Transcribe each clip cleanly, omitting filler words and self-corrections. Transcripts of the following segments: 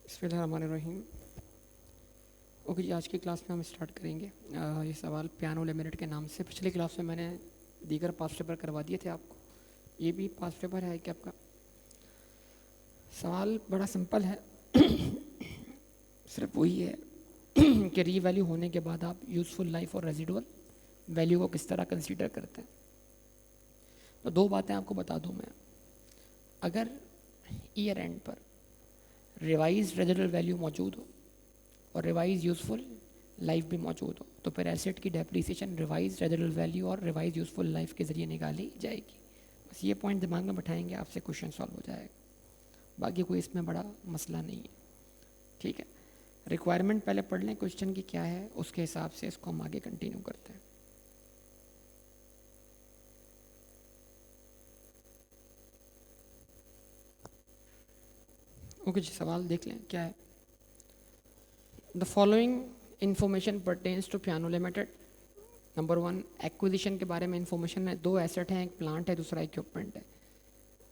बिस्मिल्लाहिर्रहमानिर्रहीम। ओके जी, आज की क्लास में हम स्टार्ट करेंगे ये सवाल पियानो लिमिटेड के नाम से। पिछली क्लास में मैंने दीगर पास पेपर करवा दिए थे आपको, ये भी पास पेपर है कि आपका। सवाल बड़ा सिंपल है सिर्फ वही है कि री वैल्यू होने के बाद आप यूज़फुल लाइफ और रेजिडुअल वैल्यू को किस तरह कंसीडर करते हैं। तो दो बातें आपको बता दूं मैं। अगर ईयर एंड पर रिवाइज रेजिडुअल वैल्यू मौजूद हो और रिवाइज यूज़फुल लाइफ भी मौजूद हो तो फिर एसेट की डेप्रीसिएशन रिवाइज रेजिडुअल वैल्यू और रिवाइज यूज़फुल लाइफ के ज़रिए निकाली जाएगी। बस ये पॉइंट दिमाग में बैठाएंगे, आपसे क्वेश्चन सॉल्व हो जाएगा। बाकी कोई इसमें बड़ा मसला नहीं है, ठीक है। रिक्वायरमेंट पहले पढ़ लें क्वेश्चन की क्या है, उसके हिसाब से इसको हम आगे कंटिन्यू करते हैं। ओके जी, सवाल देख लें क्या है। The following information pertains to Piano Limited. Number 1, acquisition के बारे में इंफॉर्मेशन है। दो एसेट हैं, एक प्लांट है, दूसरा इक्विपमेंट है।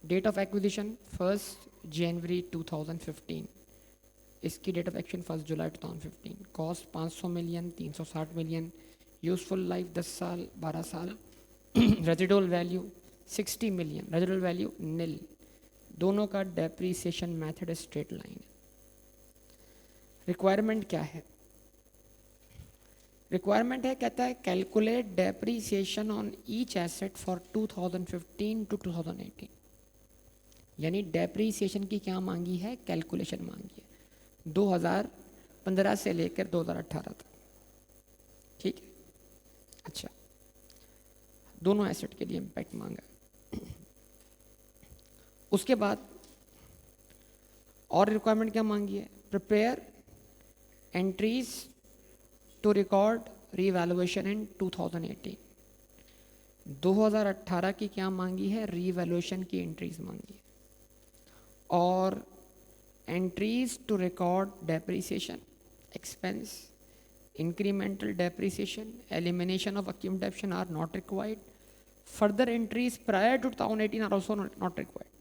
डेट ऑफ एक्विजिशन 1 जनवरी 2015। इसकी डेट ऑफ एक्शन 1 जुलाई 2015। Cost 500 million, 360 million. Useful life 10 साल, 12 साल। Residual value 60 million, residual value nil. दोनों का डेप्रीसिएशन मेथड स्ट्रेट लाइन है। रिक्वायरमेंट क्या है? रिक्वायरमेंट है, कहता है calculate depreciation on each asset for 2015 to 2018। यानी डेप्रीसिएशन की क्या मांगी है? कैलकुलेशन मांगी है 2015 से लेकर 2018 तक, ठीक है। अच्छा, दोनों एसेट के लिए इम्पैक्ट मांगा है। उसके बाद और रिक्वायरमेंट क्या मांगी है? Prepare entries to record revaluation in 2018। 2018 की क्या मांगी है? रीवैल्यूएशन की एंट्रीज मांगी है। और entries to record depreciation expense, incremental depreciation, elimination of accumulation are not required. Further entries prior to 2018 are also not required.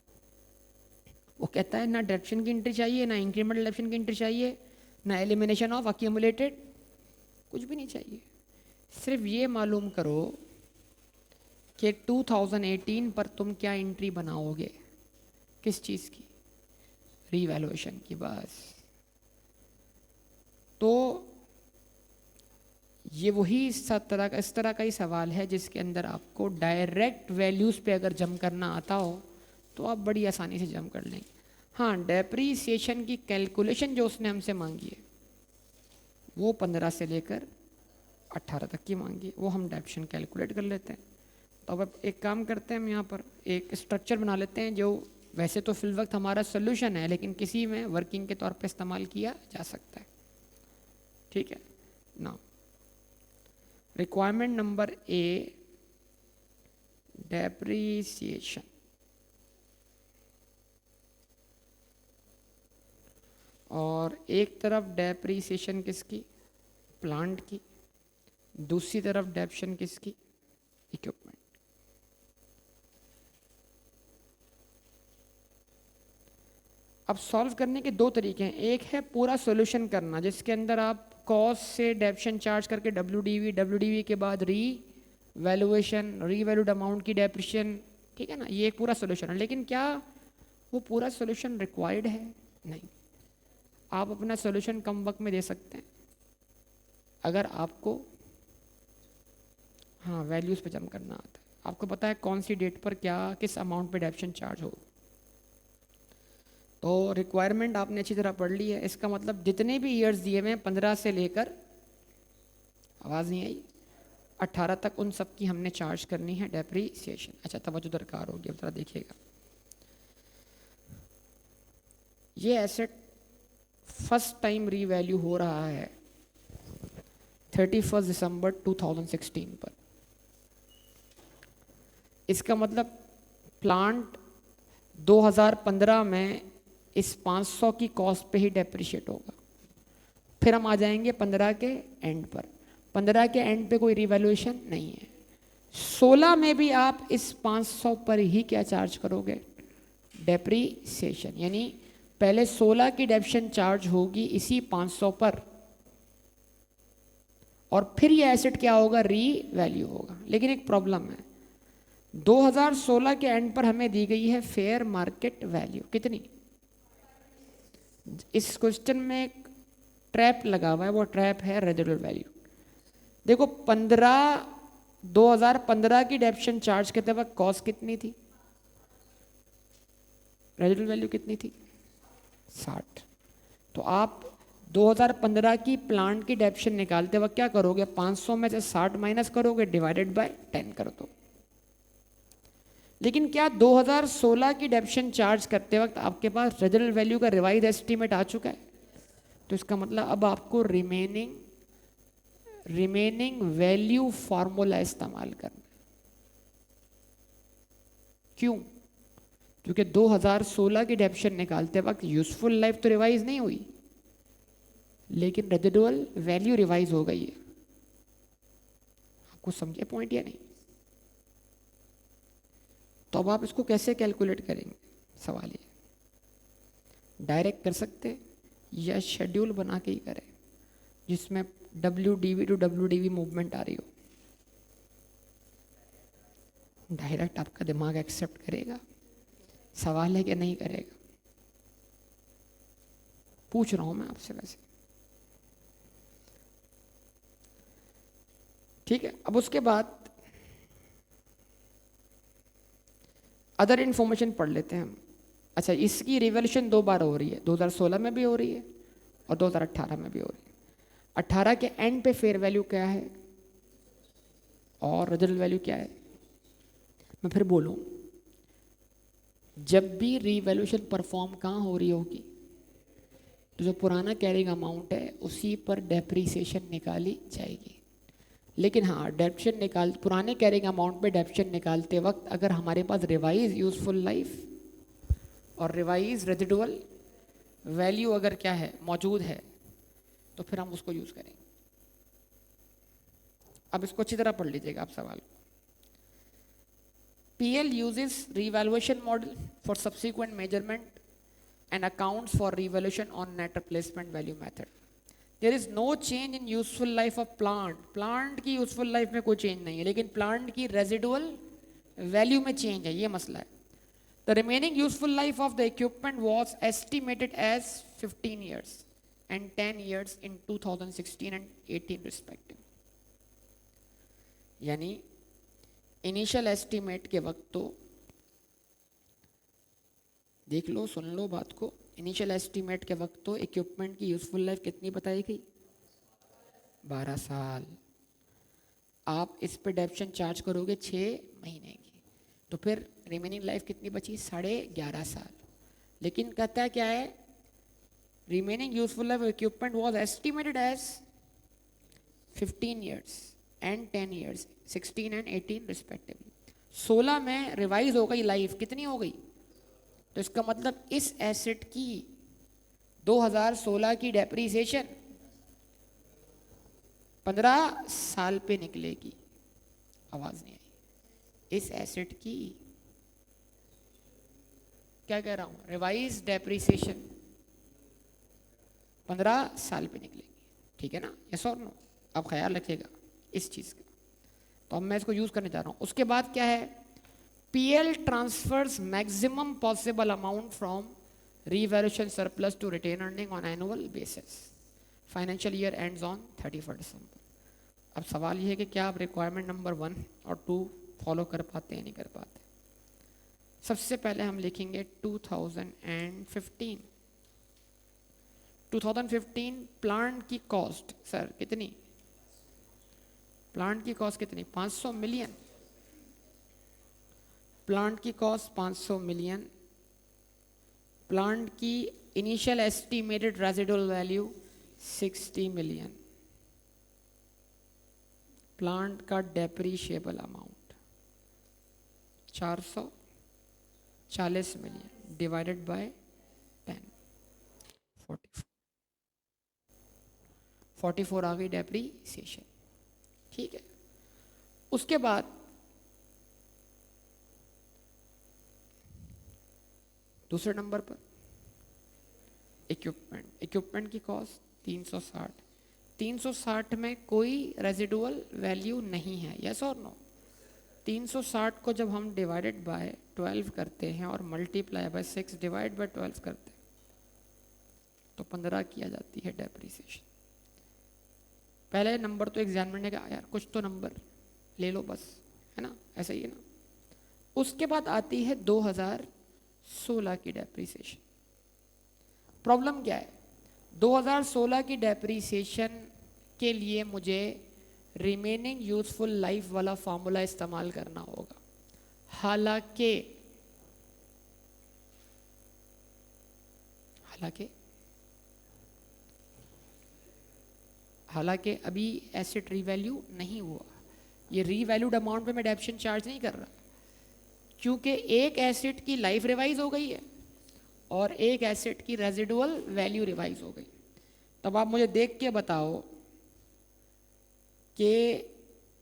वो कहता है ना डेप्शन की एंट्री चाहिए, ना इंक्रीमेंटल डेप्शन की एंट्री चाहिए, ना एलिमिनेशन ऑफ अक्यूमुलेटेड, कुछ भी नहीं चाहिए। सिर्फ ये मालूम करो कि 2018 पर तुम क्या एंट्री बनाओगे, किस चीज़ की? रीवैल्यूएशन की, बस। तो ये वही इस तरह का ही सवाल है जिसके अंदर आपको डायरेक्ट वैल्यूज़ पे अगर जम करना आता हो तो आप बड़ी आसानी से जम कर लेंगे। हाँ, डेप्रीसिएशन की कैलकुलेशन जो उसने हमसे मांगी है वो 15 से लेकर 18 तक की मांगी है, वो हम डेप्शन कैलकुलेट कर लेते हैं। तो अब एक काम करते हैं, हम यहाँ पर एक स्ट्रक्चर बना लेते हैं जो वैसे तो फिल वक्त हमारा सोल्यूशन है लेकिन किसी में वर्किंग के तौर पे इस्तेमाल किया जा सकता है, ठीक है ना। Requirement number A, depreciation. और एक तरफ डेप्रीसिएशन किसकी? प्लांट की। दूसरी तरफ डेप्शन किसकी? इक्विपमेंट। अब सॉल्व करने के दो तरीके हैं। एक है पूरा सॉल्यूशन करना जिसके अंदर आप कॉस्ट से डेप्शन चार्ज करके डब्ल्यूडीवी के बाद री वैल्यूएशन, रीवैल्यूड अमाउंट की डेप्रिशिएशन, ठीक है ना। ये एक पूरा सॉल्यूशन है, लेकिन क्या वो पूरा सॉल्यूशन रिक्वायर्ड है? नहीं। आप अपना सॉल्यूशन कम वक्त में दे सकते हैं अगर आपको हाँ वैल्यूज़ पे जम करना आता है, आपको पता है कौन सी डेट पर क्या किस अमाउंट पे डेप्शन चार्ज हो। तो रिक्वायरमेंट आपने अच्छी तरह पढ़ ली है। इसका मतलब जितने भी ईयर्स दिए हुए हैं 15 से लेकर, आवाज़ नहीं आई, 18 तक, उन सब की हमने चार्ज करनी है डेप्रीसिएशन। अच्छा, तवज्जो दरकार होगी, अब जरा देखिएगा। ये एसेट फर्स्ट टाइम रीवैल्यू हो रहा है 31 दिसंबर 2016 पर। इसका मतलब प्लांट 2015 में इस 500 की कॉस्ट पे ही डेप्रिशिएट होगा। फिर हम आ जाएंगे 15 के एंड पर। 15 के एंड पे कोई रिवैल्यूएशन नहीं है। 16 में भी आप इस 500 पर ही क्या चार्ज करोगे? डेप्रीसिएशन। यानी पहले 16 की डेप्शन चार्ज होगी इसी 500 पर, और फिर ये एसेट क्या होगा, री वैल्यू होगा। लेकिन एक प्रॉब्लम है, 2016 के एंड पर हमें दी गई है फेयर मार्केट वैल्यू कितनी। इस क्वेश्चन में एक ट्रैप लगा हुआ है, वो ट्रैप है रेजिडुअल वैल्यू। देखो 2015 की डेप्शन चार्ज के तहत कॉस्ट कितनी थी, रेजिडुअल वैल्यू कितनी थी, 60। तो आप 2015 की प्लांट की डेप्शन निकालते वक्त क्या करोगे, 500 में से 60 माइनस करोगे, डिवाइडेड बाय 10 कर दो। लेकिन क्या 2016 की डेप्शन चार्ज करते वक्त आपके पास रेजिडुअल वैल्यू का रिवाइज एस्टीमेट आ चुका है, तो इसका मतलब अब आपको रिमेनिंग वैल्यू फॉर्मूला इस्तेमाल करना। क्यों, क्योंकि 2016 की डेप्शन निकालते वक्त यूजफुल लाइफ तो रिवाइज नहीं हुई, लेकिन रेजिडुअल वैल्यू रिवाइज हो गई है। आपको समझे पॉइंट या नहीं। तो अब आप इसको कैसे कैलकुलेट करेंगे, सवाल ये। डायरेक्ट कर सकते या शेड्यूल बना के ही करें, जिसमें WDV टू WDV मूवमेंट आ रही हो। डायरेक्ट आपका दिमाग एक्सेप्ट करेगा, सवाल है कि नहीं करेगा, पूछ रहा हूं मैं आपसे वैसे। ठीक है, अब उसके बाद अदर इंफॉर्मेशन पढ़ लेते हैं हम। अच्छा, इसकी रिवॉल्यूशन 2 बार हो रही है, 2016 में भी हो रही है और 2018 में भी हो रही है। 18 के एंड पे फेयर वैल्यू क्या है और रेजिडुअल वैल्यू क्या है। मैं फिर बोलूं, जब भी रिवैल्यूएशन परफॉर्म कहाँ हो रही होगी, तो जो पुराना कैरिंग अमाउंट है उसी पर डेप्रीसिएशन निकाली जाएगी। लेकिन हाँ, डेप्शन पुराने कैरिंग अमाउंट पे डेप्शन निकालते वक्त अगर हमारे पास रिवाइज यूजफुल लाइफ और रिवाइज रेजिडुअल वैल्यू अगर क्या है मौजूद है, तो फिर हम उसको यूज करेंगे। अब इसको अच्छी तरह पढ़ लीजिएगा आप सवाल। PL uses revaluation model for subsequent measurement and accounts for revaluation on net replacement value method. There is no change in useful life of plant. Plant की useful life में कोई change नहीं है, लेकिन plant की residual value में change है, ये मसला है। The remaining useful life of the equipment was estimated as 15 years and 10 years in 2016 and 18 respectively. यानी इनिशियल एस्टीमेट के वक्त तो देख लो, सुन लो बात को, इनिशियल एस्टीमेट के वक्त तो इक्विपमेंट की यूजफुल लाइफ कितनी बताई गई, 12 साल। आप इस पे डेप्शन चार्ज करोगे 6 महीने की, तो फिर रिमेनिंग लाइफ कितनी बची, 11.5 साल। लेकिन कहता है क्या है, remaining useful life equipment was estimated as 15 years and 10 years, 16 and 18 respectively. 16 में रिवाइज हो गई लाइफ, कितनी हो गई, तो इसका मतलब इस एसेट की 2016 की डेप्रीसिएशन 15 साल पे निकलेगी। आवाज नहीं आई, इस एसेट की क्या कह रहा हूं, रिवाइज डेप्रीसिएशन 15 साल पे निकलेगी। ठीक है ना, यस और नो, आप ख्याल रखिएगा इस चीज का। तो अब मैं इसको यूज करने जा रहा हूं। उसके बाद क्या है, PL transfers maximum possible amount from revaluation surplus to retain earning on annual basis. Financial year ends on 31 December. अब सवाल ये है कि क्या आप रिक्वायरमेंट नंबर 1 और 2 फॉलो कर पाते हैं, नहीं कर पाते। सबसे पहले हम लिखेंगे 2015। 2015 प्लांट की कॉस्ट सर कितनी, प्लांट की कॉस्ट कितनी, 500 मिलियन। प्लांट की कॉस्ट 500 मिलियन। प्लांट की initial estimated residual value 60 million. Plant का depreciable amount 440 million divided by 10, 44 आ गई डेप्रीसिएशन। ठीक है, उसके बाद दूसरे नंबर पर इक्विपमेंट की कॉस्ट 360, 360 में कोई रेजिडुअल वैल्यू नहीं है, यस और नो। 360 को जब हम डिवाइडेड बाय 12 करते हैं और मल्टीप्लाई बाय 6 डिवाइड बाय 12 करते हैं तो 15 किया जाती है डेप्रिसिएशन। पहले नंबर तो एग्जामिनर ने कहा यार कुछ तो नंबर ले लो बस, है ना, ऐसा ही है ना। उसके बाद आती है 2016 की डेप्रिसिएशन। प्रॉब्लम क्या है, 2016 की डेप्रिसिएशन के लिए मुझे रिमेनिंग यूजफुल लाइफ वाला फॉर्मूला इस्तेमाल करना होगा। हालांकि अभी एसेट रीवैल्यू नहीं हुआ, ये रीवैल्यूड अमाउंट पे मैं डेप्शन चार्ज नहीं कर रहा, क्योंकि एक एसेट की लाइफ रिवाइज हो गई है और एक एसेट की रेजिडुअल वैल्यू रिवाइज हो गई। तब आप मुझे देख के बताओ कि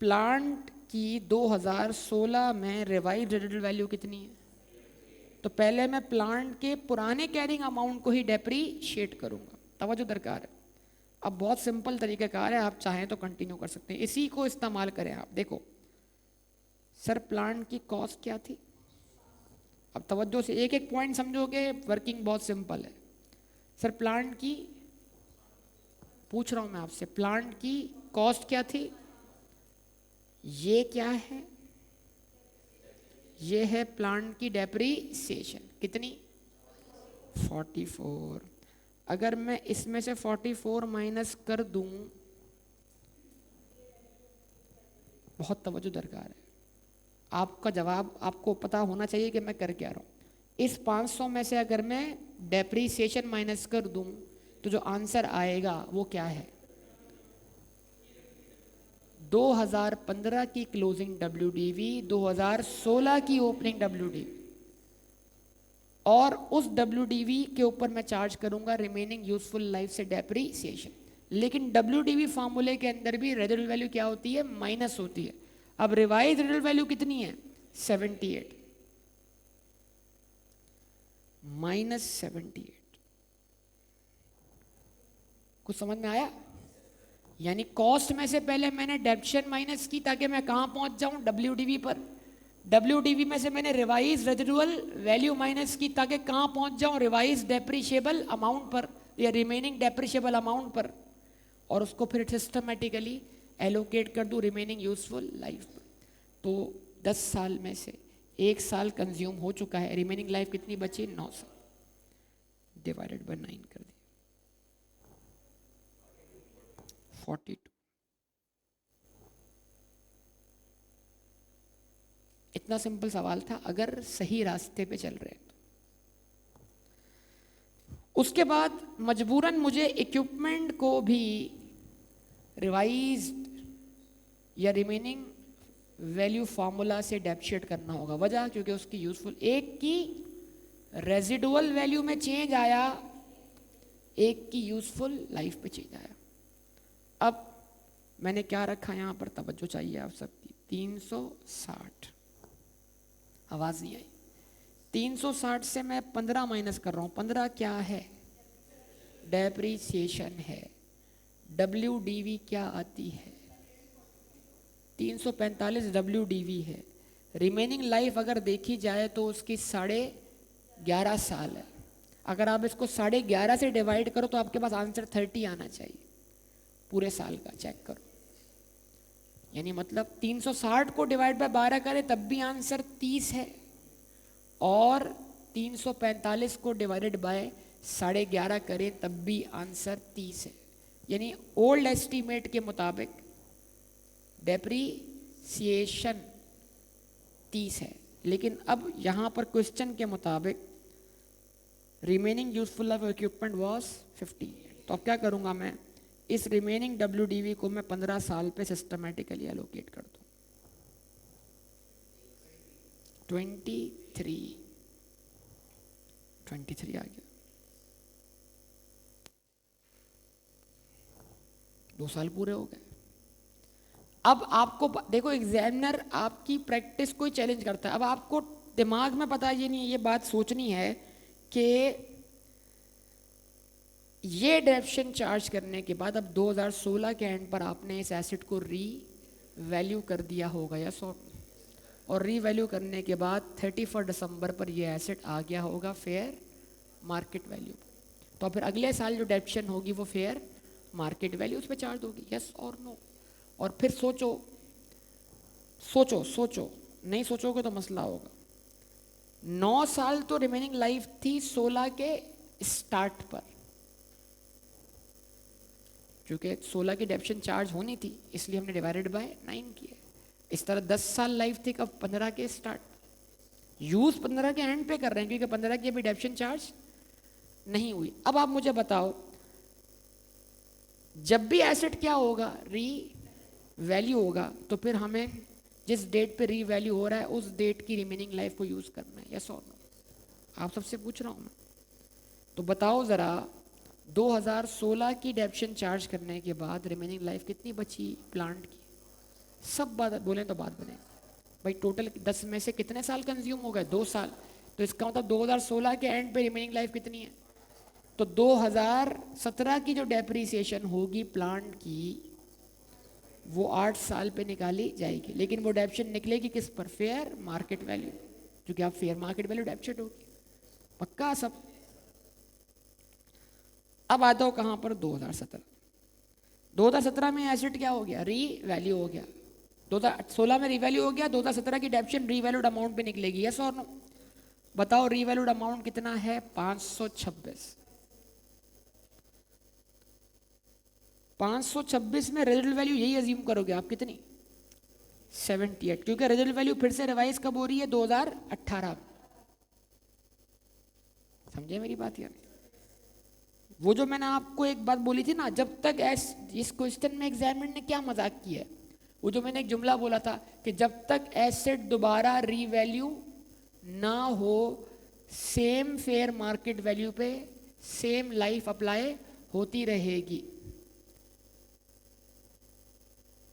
प्लांट की 2016 में रिवाइज रेजिडुअल वैल्यू कितनी है। तो पहले मैं प्लांट के पुराने कैरिंग अमाउंट को ही डेप्रीशिएट करूंगा, तवज्जो दरकार है। अब बहुत सिंपल तरीक़ाकार है, आप चाहें तो कंटिन्यू कर सकते हैं, इसी को इस्तेमाल करें आप। देखो सर प्लांट की कॉस्ट क्या थी, अब तवज्जो से एक एक पॉइंट समझोगे, वर्किंग बहुत सिंपल है। सर प्लांट की, पूछ रहा हूं मैं आपसे, प्लांट की कॉस्ट क्या थी, ये क्या है, ये है प्लांट की डेप्रीसिएशन, कितनी 44। अगर मैं इसमें से 44 माइनस कर दूं, बहुत तवज्जो दरकार है, आपका जवाब आपको पता होना चाहिए कि मैं कर क्या रहा हूं। इस 500 में से अगर मैं डेप्रीसिएशन माइनस कर दूं तो जो आंसर आएगा वो क्या है, 2015 की क्लोजिंग WDV, 2016 की ओपनिंग WDV, और उस WDV के ऊपर मैं चार्ज करूंगा रिमेनिंग यूजफुल लाइफ से डेप्रीसिएशन। लेकिन WDV फार्मूले के अंदर भी रेजिडुअल वैल्यू क्या होती है, माइनस होती है। अब रिवाइज रेजिडुअल वैल्यू कितनी है, 78 माइनस 78। कुछ समझ में आया? यानी कॉस्ट में से पहले मैंने डेप्शन माइनस की ताकि मैं कहां पहुंच जाऊं, WDV पर। WDV में से मैंने रिवाइज रेजिडुअल वैल्यू माइनस की ताकि कहां पहुंच जाऊं, रिवाइज डेप्रिशिएबल अमाउंट पर या रिमेनिंग डेप्रिशिएबल अमाउंट पर, और उसको फिर सिस्टमेटिकली एलोकेट कर दूं रिमेनिंग यूजफुल लाइफ पर। तो 10 साल में से 1 साल कंज्यूम हो चुका है, रिमेनिंग लाइफ कितनी बची, 9 साल, डिवाइडेड बाय 9 कर दिया, 42। इतना सिंपल सवाल था अगर सही रास्ते पे चल रहे हैं तो। उसके बाद मजबूरन मुझे इक्विपमेंट को भी रिवाइज्ड या रिमेनिंग वैल्यू फार्मूला से डेप्रिशिएट करना होगा। वजह क्योंकि उसकी यूजफुल, एक की रेजिडुअल वैल्यू में चेंज आया, एक की यूजफुल लाइफ पे चेंज आया। अब मैंने क्या रखा यहां पर, तवज्जो चाहिए आप सबकी, 360, आवाज नहीं आई, 360 से मैं 15 माइनस कर रहा हूं। 15 क्या है, डेप्रीसिएशन है। WDV क्या आती है, 345 WDV है। रिमेनिंग लाइफ अगर देखी जाए तो उसकी 11.5 साल है। अगर आप इसको 11.5 से डिवाइड करो तो आपके पास आंसर 30 आना चाहिए पूरे साल का, चेक करो। यानी मतलब 360 को डिवाइड बाय 12 करें तब भी आंसर 30 है, और 345 को डिवाइडेड बाय 11.5 करें तब भी आंसर 30 है। यानी ओल्ड एस्टीमेट के मुताबिक डेप्रीसिएशन 30 है, लेकिन अब यहां पर क्वेश्चन के मुताबिक remaining useful life equipment was 50। तो अब क्या करूंगा मैं, इस रिमेनिंग WDV को मैं 15 साल पे सिस्टमेटिकली एलोकेट कर दूं। 23 आ गया, 2 साल पूरे हो गए। अब आपको देखो, एग्जामिनर आपकी प्रैक्टिस को ही चैलेंज करता है। अब आपको दिमाग में पता ये नहीं, ये बात सोचनी है कि ये डेप्शन चार्ज करने के बाद अब 2016 के एंड पर आपने इस एसेट को री वैल्यू कर दिया होगा या सो, और री वैल्यू करने के बाद 31 दिसंबर पर ये एसेट आ गया होगा फेयर मार्केट वैल्यू। तो फिर अगले साल जो डेप्शन होगी वो फेयर मार्केट वैल्यू उस पर चार्ज होगी, यस और नो। और फिर सोचो सोचो सोचो, नहीं सोचोगे तो मसला होगा। 9 साल तो रिमेनिंग लाइफ थी 16 के स्टार्ट पर, क्योंकि 16 की डेप्शन चार्ज होनी थी इसलिए हमने डिवाइडेड बाय 9 किया। इस तरह 10 साल लाइफ थी कब, 15 के स्टार्ट, यूज 15 के एंड पे कर रहे हैं क्योंकि 15 की अभी डेप्शन चार्ज नहीं हुई। अब आप मुझे बताओ, जब भी एसेट क्या होगा, री वैल्यू होगा, तो फिर हमें जिस डेट पे री वैल्यू हो रहा है उस डेट की रिमेनिंग लाइफ को यूज करना है, यस और नो। आप सबसे पूछ रहा हूं मैं, तो बताओ जरा 2016 की डेप्शन चार्ज करने के बाद रिमेनिंग लाइफ कितनी बची प्लांट की? सब बात बोलें तो बात बने भाई, टोटल 10 में से कितने साल कंज्यूम हो गए, 2 साल। तो इसका मतलब 2016 के एंड पे रिमेनिंग लाइफ कितनी है? तो 2017 की जो डेप्रीसिएशन होगी प्लांट की वो 8 साल पे निकाली जाएगी, लेकिन वो डेप्शन निकलेगी किस पर, फेयर मार्केट वैल्यू, क्योंकि आप फेयर मार्केट वैल्यू डेप्शन होगी, पक्का सब। अब आता हो कहां पर, 2017। 2017 में एसेट क्या हो गया, री वैल्यू हो गया। 2016 में रीवैल्यू हो गया, 2017 की डेप्शन रीवैल्यूड अमाउंट पे निकलेगी, यस और नो। बताओ रीवैल्यूड अमाउंट कितना है, 526। 526 में रेजिडुअल वैल्यू यही अज्यूम करोगे आप कितनी, 78, क्योंकि रेजिडुअल वैल्यू फिर से रिवाइज कब हो रही है, 2018। समझे मेरी बात यार? वो जो मैंने आपको एक बात बोली थी ना, जब तक इस क्वेश्चन में एग्जामिनर ने क्या मजाक किया है, वो जो मैंने एक जुमला बोला था कि जब तक एसेट दोबारा रीवैल्यू ना हो सेम फेयर मार्केट वैल्यू पे सेम लाइफ अप्लाई होती रहेगी।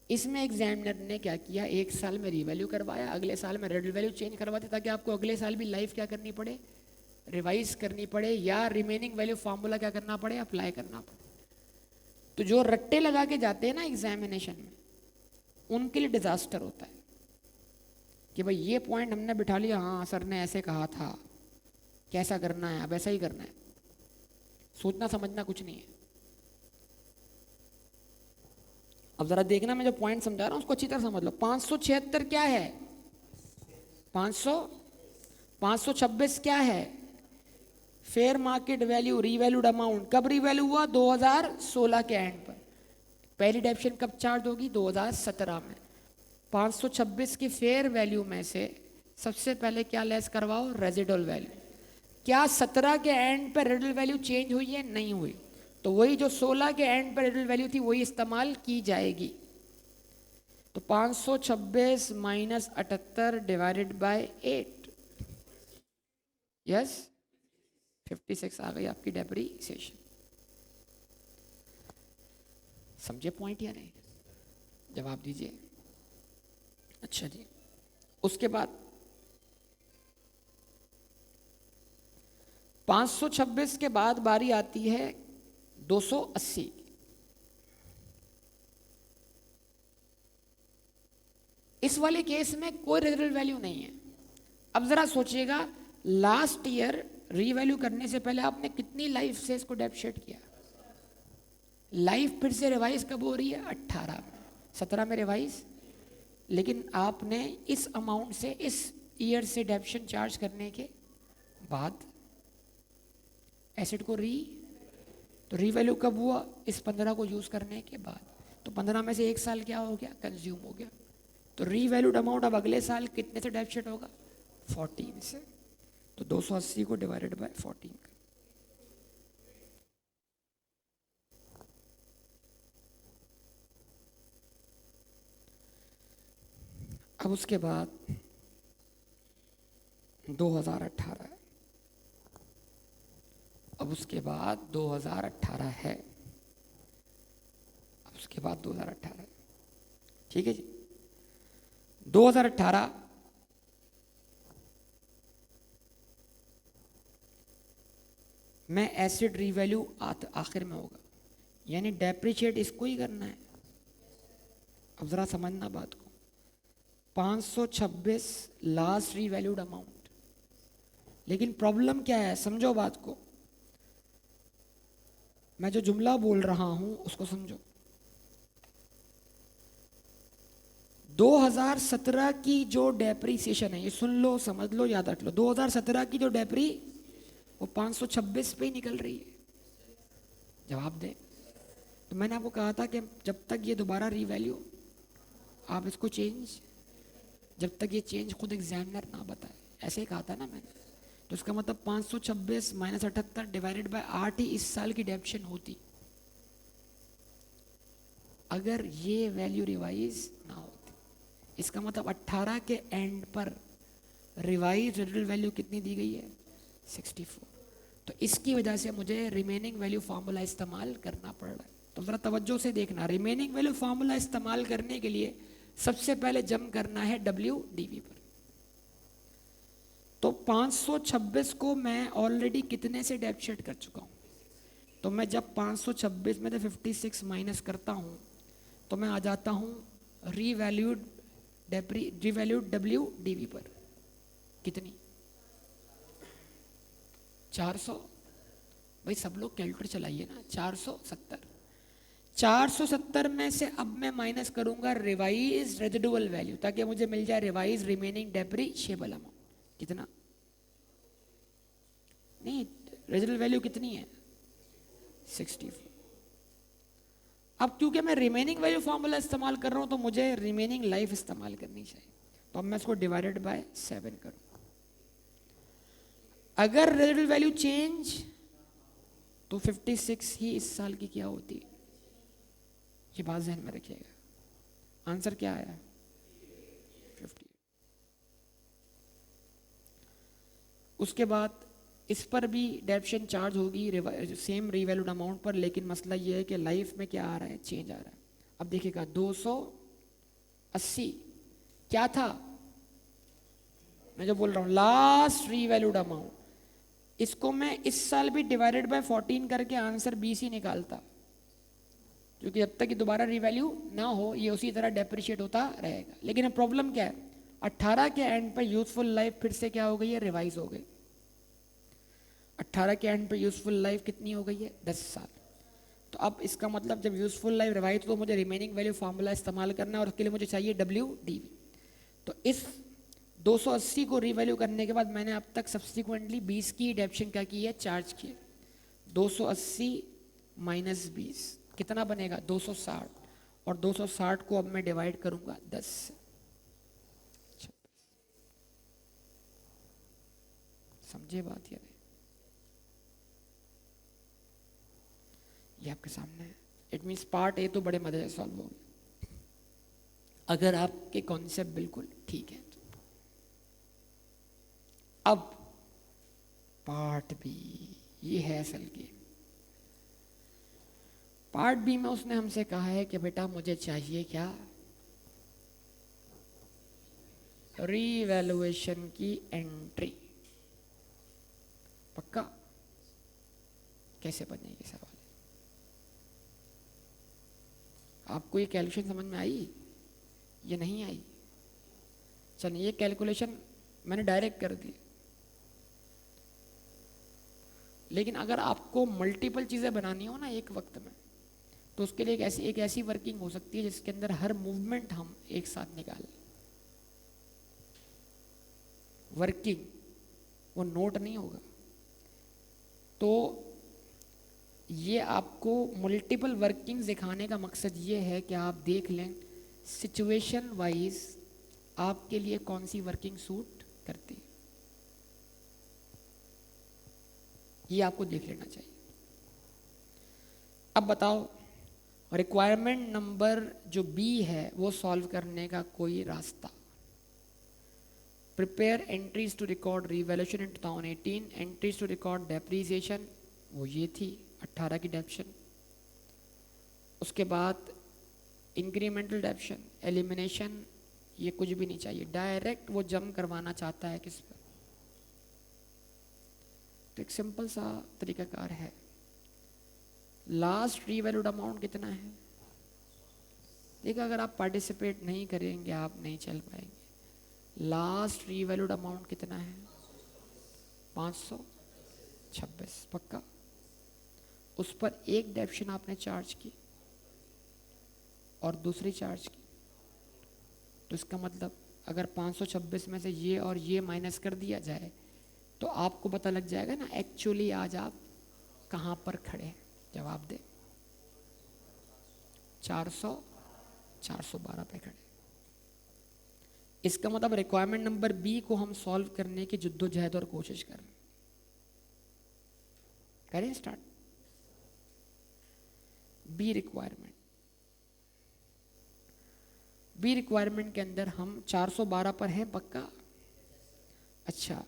इसमें एग्जामिनर ने क्या किया, एक साल में रीवैल्यू करवाया, अगले साल में रेजिडुअल वैल्यू चेंज करवाते ताकि आपको अगले साल भी लाइफ क्या करनी पड़े, रिवाइज करनी पड़े, या रिमेनिंग वैल्यू फार्मूला क्या करना पड़े, अप्लाई करना पड़े। तो जो रट्टे लगा के जाते हैं ना एग्जामिनेशन में, उनके लिए डिजास्टर होता है कि भाई ये पॉइंट हमने बिठा लिया, हाँ सर ने ऐसे कहा था, कैसा करना है, अब ऐसा ही करना है, सोचना समझना कुछ नहीं है। अब जरा देखना, मैं जो पॉइंट समझा रहा हूं उसको अच्छी तरह समझ लो। 576 क्या है, 526 क्या है, fair market value revalued amount. कब रीवैल्यू हुआ, 2016 के एंड पर। पहली डेप्शन कब चार्ज होगी, 2017 में। 526 की फेयर वैल्यू में से सबसे पहले क्या लेस करवाओ, रेजिडुअल वैल्यू। क्या 17 के एंड पर रेजिडुअल वैल्यू चेंज हुई है, नहीं हुई, तो वही जो 16 के एंड पर रेजिडुअल वैल्यू थी वही इस्तेमाल की जाएगी। तो 526 माइनस 78 डिवाइडेड बाय 8, यस 56 आ गई आपकी डेप्रीसिएशन। समझे पॉइंट या नहीं, जवाब दीजिए। अच्छा जी, उसके बाद 526 के बाद बारी आती है 280। इस वाले केस में कोई रेजिडुअल वैल्यू नहीं है। अब जरा सोचिएगा, लास्ट ईयर रीवैल्यू करने से पहले आपने कितनी लाइफ से इसको डेप्रिशिएट किया, लाइफ फिर से रिवाइज कब हो रही है, 18 में, 17 में रिवाइज, लेकिन आपने इस अमाउंट से इस ईयर से डेप्शन चार्ज करने के बाद एसेट को तो रीवैल्यू कब हुआ, इस 15 को यूज करने के बाद। तो 15 में से एक साल क्या हो गया, कंज्यूम हो गया। तो रीवैल्यूड अमाउंट अब अगले साल कितने से डेप्शिएट होगा, 14 से। तो 280 को डिवाइडेड बाय 14। अब उसके बाद 2018 है, अब उसके बाद 2018 है, अब उसके बाद 2018 है, ठीक है जी। 2018 मैं एसिड रीवैल्यू आखिर में होगा, यानी डेप्रिशिएट इसको ही करना है। अब ज़रा समझना बात को, 526 लास्ट रीवैल्यूड अमाउंट, लेकिन प्रॉब्लम क्या है, समझो बात को, मैं जो जुमला बोल रहा हूं उसको समझो। 2017 की जो डेप्रीसिएशन है, ये सुन लो, समझ लो, याद रख लो, 2017 की जो डेप्री वो 526 पे ही निकल रही है। जवाब दे। तो मैंने आपको कहा था कि जब तक ये दोबारा रीवैल्यू, आप इसको चेंज, जब तक ये चेंज खुद एग्जामिनर ना बताए, ऐसे ही कहा था ना मैंने। तो इसका मतलब 526 माइनस 78 डिवाइडेड बाय 8 ही इस साल की डेप्शन होती, अगर ये वैल्यू रिवाइज ना होती। इसका मतलब 18 के एंड पर रिवाइज रेजिडुअल वैल्यू कितनी दी गई है, 64। तो इसकी वजह से मुझे रिमेनिंग वैल्यू फार्मूला इस्तेमाल करना पड़ रहा है। तो ज़रा तवज्जो से देखना, रिमेनिंग वैल्यू फार्मूला इस्तेमाल करने के लिए सबसे पहले जंप करना है WDV पर। तो 526 को मैं ऑलरेडी कितने से डेप्रिशिएट कर चुका हूँ, तो मैं जब 526 में से 56 माइनस करता हूँ तो मैं आ जाता हूँ रीवैल्यूड WDV पर। कितनी, 400। भाई सब लोग कैलकुलेटर चलाइए ना, 470। 470 में से अब मैं माइनस करूंगा रिवाइज रेजिडुअल वैल्यू, ताकि मुझे मिल जाए रिवाइज रिमेनिंग डेप्रिशिएबल अमाउंट। कितना, नहीं, रेजिडुअल वैल्यू कितनी है, 64। अब क्योंकि मैं रिमेनिंग वैल्यू फार्मूला इस्तेमाल कर रहा हूं तो मुझे रिमेनिंग लाइफ इस्तेमाल करनी चाहिए। तो अब मैं इसको डिवाइडेड बाय 7 करूंगा। अगर रेजिडुअल वैल्यू चेंज तो 56 ही इस साल की क्या होती है, ये बात ध्यान में रखिएगा। आंसर क्या आया, 50। उसके बाद इस पर भी डेप्शन चार्ज होगी सेम रीवैल्यूड अमाउंट पर, लेकिन मसला ये है कि लाइफ में क्या आ रहा है, चेंज आ रहा है। अब देखिएगा 280 क्या था, मैं जो बोल रहा हूँ लास्ट रीवैल्यूड अमाउंट, इसको मैं इस साल भी डिवाइडेड बाय 14 करके आंसर 20 ही निकालता, क्योंकि जब तक कि दोबारा रीवैल्यू ना हो ये उसी तरह डेप्रिशिएट होता रहेगा। लेकिन अब प्रॉब्लम क्या है, 18 के एंड पर यूजफुल लाइफ फिर से क्या हो गई है, रिवाइज हो गई। 18 के एंड पे यूजफुल लाइफ कितनी हो गई है, 10 साल। तो अब इसका मतलब जब यूजफुल लाइफ रिवाइज, तो मुझे रिमेनिंग वैल्यू फार्मूला इस्तेमाल करना है और उसके लिए मुझे चाहिए WDV। तो इस 280 को रीवैल्यू करने के बाद मैंने अब तक सब्सिक्वेंटली 20 की डेप्शन क्या की है, चार्ज की है। 280 माइनस 20 कितना बनेगा, 260। और 260 को अब मैं डिवाइड करूंगा 10 से। समझे बात, यार ये आपके सामने है। इट मीन्स पार्ट ए तो बड़े मजे से सॉल्व हो गए अगर आपके कॉन्सेप्ट बिल्कुल ठीक है तो। अब पार्ट बी, ये है असल की। पार्ट बी में उसने हमसे कहा है कि बेटा मुझे चाहिए क्या, रीवैल्यूएशन की एंट्री। पक्का, कैसे बनेगी सवाल, आपको ये कैलकुलेशन समझ में आई, ये नहीं आई, चलिए ये कैलकुलेशन मैंने डायरेक्ट कर दी। लेकिन अगर आपको मल्टीपल चीज़ें बनानी हो ना एक वक्त में, तो उसके लिए एक ऐसी वर्किंग हो सकती है जिसके अंदर हर मूवमेंट हम एक साथ निकालें। वर्किंग, वो नोट नहीं होगा। तो ये आपको मल्टीपल वर्किंग दिखाने का मकसद ये है कि आप देख लें सिचुएशन वाइज आपके लिए कौन सी वर्किंग सूट करती है, ये आपको देख लेना चाहिए। अब बताओ, रिक्वायरमेंट नंबर जो बी है वो सॉल्व करने का कोई रास्ता। Prepare entries to record revaluation in 2018, entries to record depreciation, वो ये थी 18 की डेप्शन। उसके बाद इंक्रीमेंटल डेप्शन, एलिमिनेशन, ये कुछ भी नहीं चाहिए, डायरेक्ट वो जम करवाना चाहता है किस पर, तो एक सिंपल सा तरीकाकार है, लास्ट रीवैल्यूड अमाउंट कितना है। देखो अगर आप पार्टिसिपेट नहीं करेंगे आप नहीं चल पाएंगे। लास्ट रीवैल्यूड अमाउंट कितना है, 526, पक्का। उस पर एक डेप्शन आपने चार्ज की और दूसरी चार्ज की, तो इसका मतलब अगर 526 में से ये और ये माइनस कर दिया जाए तो आपको पता लग जाएगा ना एक्चुअली आज आप कहाँ पर खड़े हैं। जवाब दे, 412 पे खड़े। इसका मतलब रिक्वायरमेंट नंबर बी को हम सॉल्व करने की जिद्दोजहद और कोशिश कर रहे हैं। करें स्टार्ट। बी रिक्वायरमेंट के अंदर हम 412 पर हैं पक्का। अच्छा,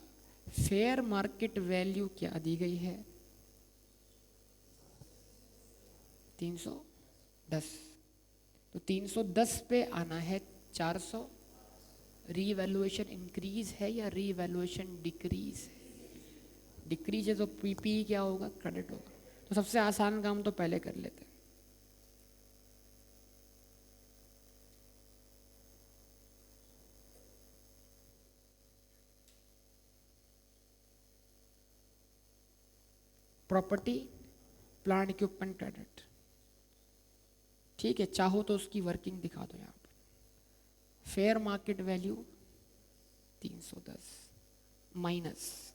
फेयर मार्केट वैल्यू क्या दी गई है, 310। तो 310 पे आना है 400। रीवैल्यूएशन इंक्रीज है या रीवैल्यूएशन डिक्रीज है, डिक्रीज है तो पीपी क्या होगा, क्रेडिट होगा। तो सबसे आसान काम तो पहले कर लेते हैं। प्रॉपर्टी प्लांट इक्विपमेंट क्रेडिट, ठीक है, चाहो तो उसकी वर्किंग दिखा दो यहाँ पर। Fair market value 310 minus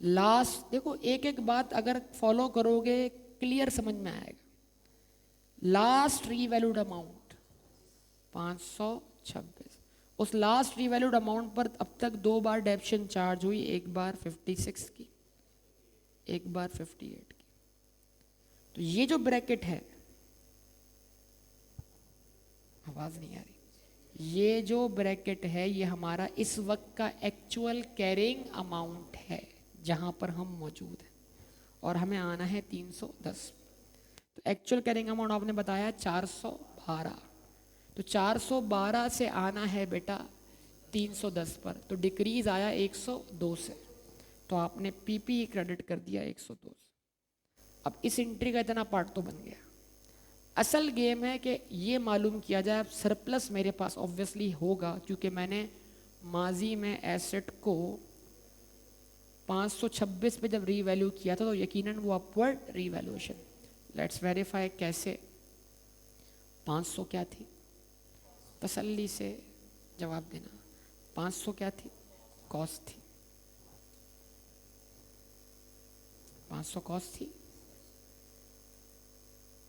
last, देखो एक एक बात अगर फॉलो करोगे क्लियर समझ में आएगा। लास्ट रीवैल्यूड अमाउंट 526, उस लास्ट रीवैल्यूड अमाउंट पर अब तक 2 बार डेप्शन चार्ज हुई, एक बार 56 की, एक बार 58 की। तो ये जो ब्रैकेट है, आवाज नहीं आ रही, ये जो ब्रैकेट है ये हमारा इस वक्त का एक्चुअल कैरिंग अमाउंट है जहां पर हम मौजूद हैं, और हमें आना है 310। तो एक्चुअल कैरिंग अमाउंट आपने बताया 412, तो 412 से आना है बेटा 310 पर, तो डिक्रीज आया 102 से, तो आपने पीपी क्रेडिट कर दिया 102 से। अब इस एंट्री का इतना पार्ट तो बन गया। असल गेम है कि ये मालूम किया जाए, अब सरप्लस मेरे पास ऑब्वियसली होगा क्योंकि मैंने माजी में एसेट को 526 पे जब रीवैल्यू किया था तो यकीनन वो अपवर्ड रीवैल्यूएशन। लेट्स वेरीफाई कैसे। 500 क्या थी, तसल्ली से जवाब देना। 500 क्या थी, कॉस्ट थी, 500 कॉस्ट थी।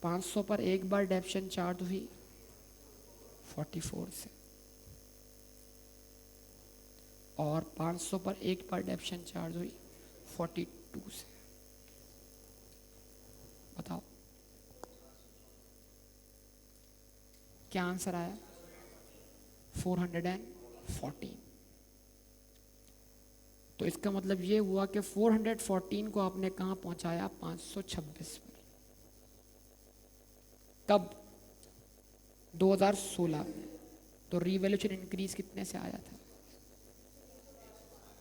500 पर एक बार डेप्शन चार्ज हुई 44 से, और 500 पर एक बार डेप्शन चार्ज हुई 42 से। बताओ क्या आंसर आया, 414। तो इसका मतलब ये हुआ कि 414 को आपने कहां पहुंचाया, 526 पर। कब, 2016 में। तो रीवैल्यूएशन इंक्रीज कितने से आया था,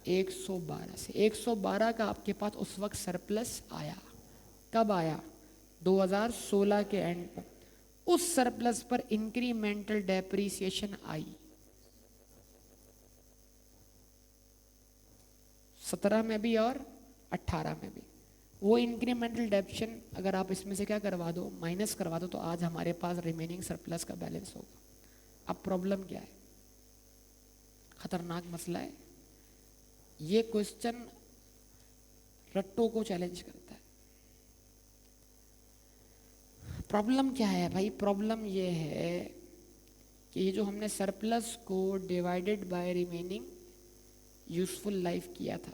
112 से। 112 का आपके पास उस वक्त सरप्लस आया। कब आया, 2016 के एंड पर। उस सरप्लस पर इंक्रीमेंटल डेप्रिसिएशन आई 17 में भी और 18 में भी। वो इंक्रीमेंटल डेप्शन अगर आप इसमें से क्या करवा दो, माइनस करवा दो, तो आज हमारे पास रिमेनिंग सरप्लस का बैलेंस होगा। अब प्रॉब्लम क्या है, खतरनाक मसला है। ये क्वेश्चन रट्टों को चैलेंज करता है। प्रॉब्लम क्या है भाई, प्रॉब्लम ये है कि ये जो हमने सरप्लस को divided by remaining useful life किया था,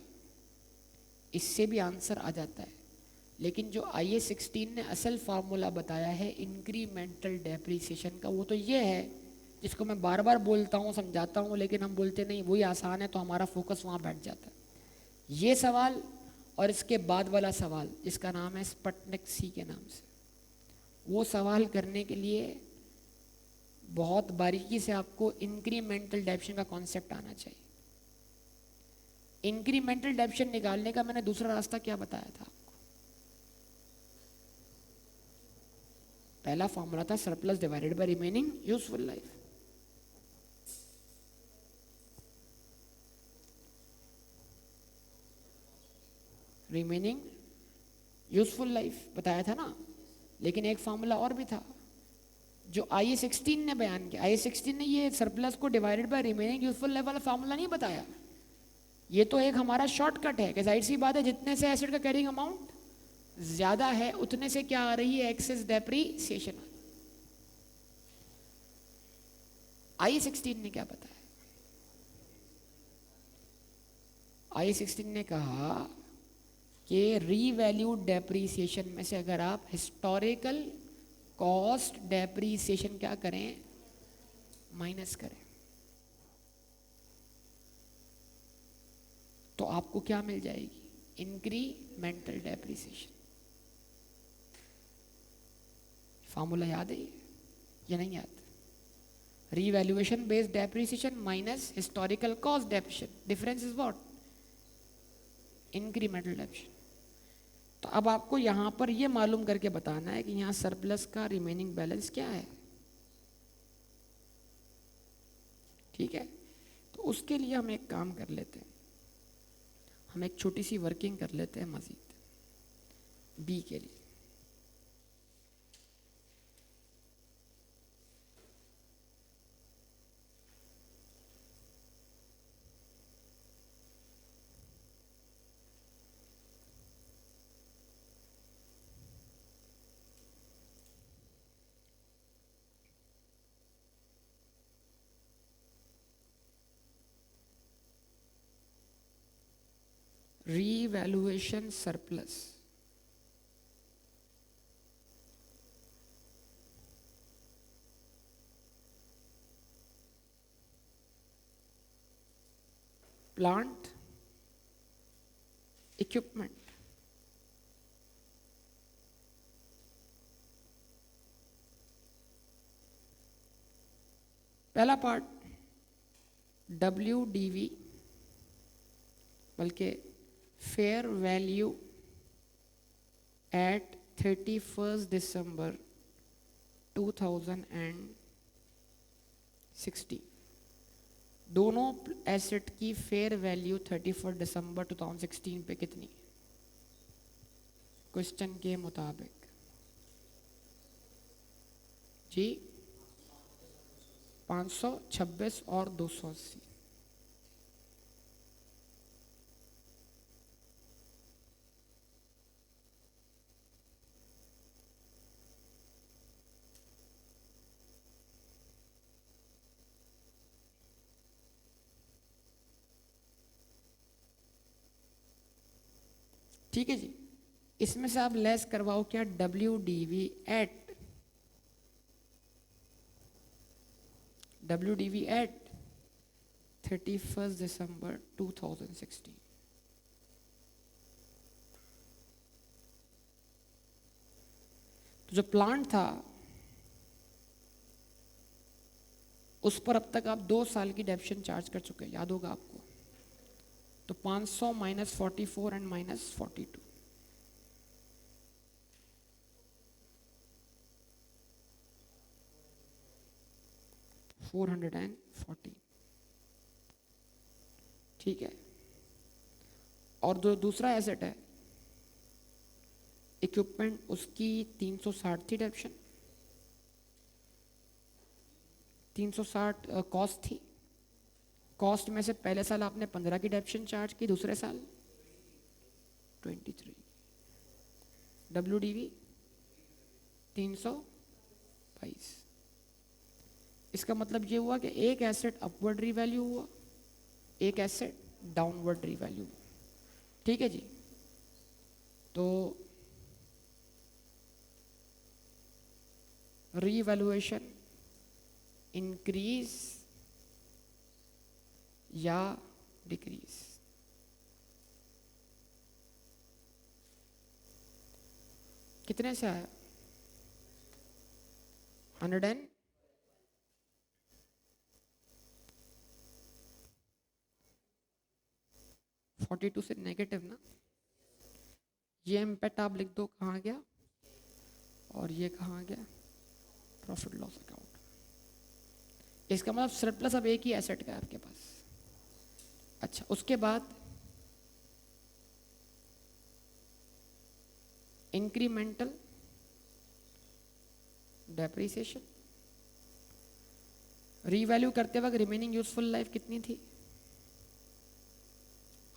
इससे भी आंसर आ जाता है। लेकिन जो IA-16 ने असल फार्मूला बताया है इंक्रीमेंटल डेप्रिसिएशन का, वो तो ये है जिसको मैं बार बार बोलता हूँ, समझाता हूँ, लेकिन हम बोलते नहीं वही आसान है, तो हमारा फोकस वहाँ बैठ जाता है। ये सवाल और इसके बाद वाला सवाल जिसका नाम है स्पटनिक सी के नाम से, वो सवाल करने के लिए बहुत बारीकी से आपको इंक्रीमेंटल डेप्रिसिएशन का कॉन्सेप्ट आना चाहिए। इंक्रीमेंटल डेप्शन निकालने का मैंने दूसरा रास्ता क्या बताया था आपको? पहला फॉर्मूला था surplus divided by remaining useful life. Remaining useful life बताया था ना। लेकिन एक फॉर्मूला और भी था जो IA-16 ने बयान किया। IA-16 ने ये सरप्लस को divided by remaining useful life वाला फॉर्मूला नहीं बताया। ये तो एक हमारा शॉर्टकट है कि जाहिर सी बात है जितने से एसिड का कैरिंग अमाउंट ज्यादा है उतने से क्या आ रही है, एक्सेस डेप्रीसिएशन। IA-16 ने क्या बताया? IA-16 ने कहा कि रीवैल्यूड डेप्रीसिएशन में से अगर आप हिस्टोरिकल कॉस्ट डेप्रीसिएशन क्या करें, माइनस करें, तो आपको क्या मिल जाएगी? Incremental depreciation. फॉर्मूला याद है या नहीं याद? Revaluation based depreciation minus historical cost depreciation, difference is what? Incremental depreciation. तो अब आपको यहां पर यह मालूम करके बताना है कि यहां सरप्लस का रिमेनिंग बैलेंस क्या है। ठीक है, तो उसके लिए हम एक काम कर लेते हैं, हम एक छोटी सी वर्किंग कर लेते हैं मजीद बी के लिए। Revaluation surplus plant equipment. पहला पार्ट WDV बल्कि फेयर वैल्यू एट 31 दिसंबर 2016। दोनों एसेट की फेयर वैल्यू 31 दिसंबर 2016 पे कितनी? क्वेश्चन के मुताबिक जी 526 और 280। ठीक है जी, इसमें से आप लेस करवाओ क्या? WDV एट 31 दिसंबर 2016। तो जो प्लांट था उस पर अब तक आप 2 साल की डेप्शन चार्ज कर चुके हैं, याद होगा आपको। तो 500 माइनस 44 एंड माइनस 42, 440। ठीक है, और जो दूसरा एसेट है इक्विपमेंट, उसकी 360 थी डेप्शन, 360 कॉस्ट थी। कॉस्ट में से पहले साल आपने 15 की डेप्शन चार्ज की, दूसरे साल 23। WDV 322। इसका मतलब ये हुआ कि एक एसेट अपवर्ड रीवैल्यू हुआ, एक एसेट डाउनवर्ड रीवैल्यू। ठीक है जी, तो रीवैल्यूएशन इंक्रीज या डिक्रीज? कितने से आया? 140 42 से नेगेटिव ना, ये इम्पैक्ट आप लिख दो कहाँ गया, और ये कहाँ गया, प्रॉफिट लॉस अकाउंट। इसका मतलब सरप्लस अब एक ही एसेट का है आपके पास। अच्छा, उसके बाद इंक्रीमेंटल डेप्रिसिएशन, रीवैल्यू करते वक्त रिमेनिंग यूजफुल लाइफ कितनी थी,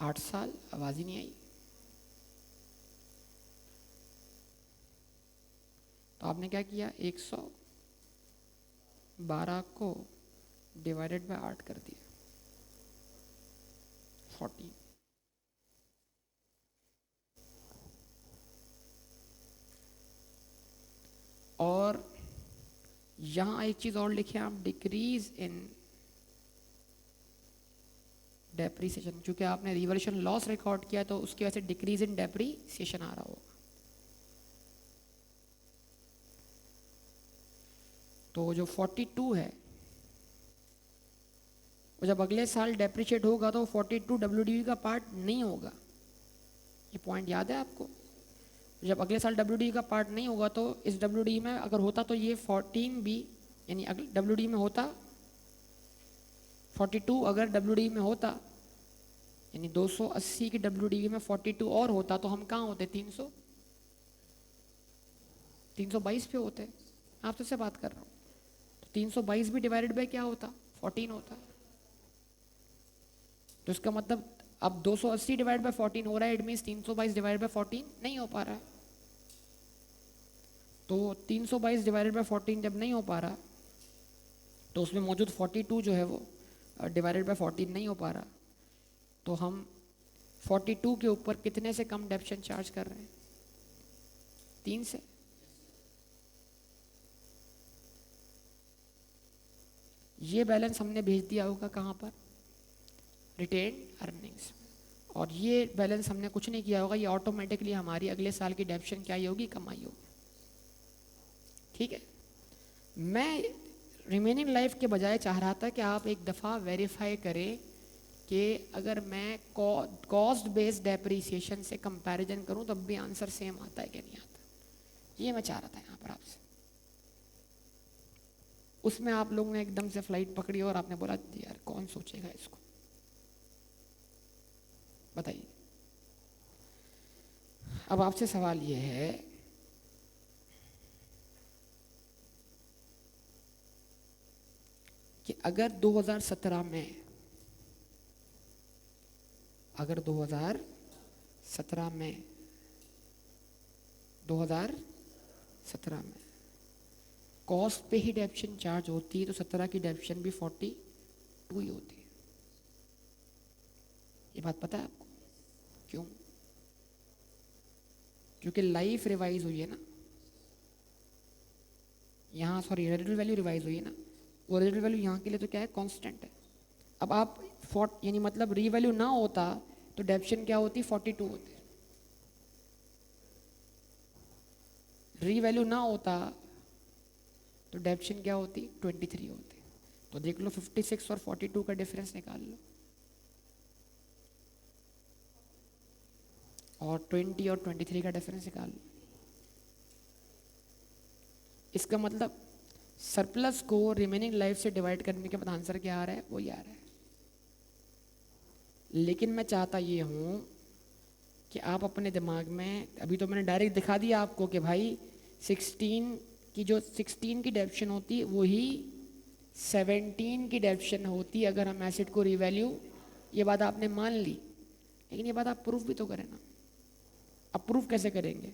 8 साल। आवाज ही नहीं आई। तो आपने क्या किया, 112 को डिवाइडेड बाय 8 कर दिया, 40। और यहां एक चीज और लिखे आप, डिक्रीज इन डेप्रीसिएशन, क्योंकि आपने रिवॉल्यूशन लॉस रिकॉर्ड किया तो उसकी वजह से डिक्रीज इन डेप्रीसिएशन आ रहा होगा। तो जो 42 है वो जब अगले साल डेप्रिशिएट होगा तो 42 WDV का पार्ट नहीं होगा। ये पॉइंट याद है आपको? जब अगले साल WDV का पार्ट नहीं होगा तो इस WDV में अगर होता तो ये 14 भी, यानी WDV में होता 42, अगर WDV में होता यानी 280 की WDV में 42 और होता तो हम कहाँ होते, 322 पे होते। आपसे से बात कर रहा हूँ। तो 322 भी डिवाइडेड बाय क्या होता, 14 होता। तो इसका मतलब अब 280 डिवाइड बाय 14 हो रहा है, इट मीन्स 322 डिवाइड बाय 14 नहीं हो पा रहा है। तो 322 डिवाइडेड बाय 14 जब नहीं हो पा रहा तो उसमें मौजूद 42 जो है वो डिवाइडेड बाय 14 नहीं हो पा रहा, तो हम 42 के ऊपर कितने से कम डेप्शन चार्ज कर रहे हैं, 3 से। ये बैलेंस हमने भेज दिया होगा कहाँ पर, रिटेन अर्निंग्स। और ये बैलेंस हमने कुछ नहीं किया होगा, ये ऑटोमेटिकली हमारी अगले साल की डेप्शन क्या ही होगी, कमाई होगी। ठीक है, मैं रिमेनिंग लाइफ के बजाय चाह रहा था कि आप एक दफ़ा वेरीफाई करें कि अगर मैं कॉस्ट बेस्ड डेप्रीसिएशन से कंपैरिजन करूं तब भी आंसर सेम आता है कि नहीं आता। ये मैं चाह रहा था यहाँ पर आपसे। उसमें आप लोग ने एकदम से फ्लाइट पकड़ी और आपने बोला यार कौन सोचेगा इसको, बताइए। अब आपसे सवाल ये है कि अगर 2017 में, अगर 2017 में कॉस्ट पे ही डेप्शन चार्ज होती है तो 17 की डेप्शन भी 42 ही होती है। ये बात पता है आपको क्यों? क्योंकि लाइफ रिवाइज हुई है ना यहाँ, सॉरी रेजिडुअल वैल्यू रिवाइज हुई है ना, वो रेजिडुअल वैल्यू यहाँ के लिए तो क्या है, कांस्टेंट है। अब आप यानी मतलब री वैल्यू ना होता तो डेप्शन क्या होती, 42 होती। री वैल्यू ना होता तो डेप्शन क्या होती, 23 होती। तो देख लो 56 और 42 का डिफरेंस निकाल लो, और 20 और 23 का डिफरेंस निकाल लो। इसका मतलब सरप्लस को रिमेनिंग लाइफ से डिवाइड करने के बाद आंसर क्या आ रहा है, वही आ रहा है। लेकिन मैं चाहता ये हूँ कि आप अपने दिमाग में, अभी तो मैंने डायरेक्ट दिखा दिया आपको कि भाई 16 की जो 16 की डेप्शन होती है वही 17 की डेप्शन होती अगर हम एसिड को रिवैल्यू, ये बात आपने मान ली, लेकिन ये बात आप प्रूफ भी तो करें ना। अब प्रूफ कैसे करेंगे?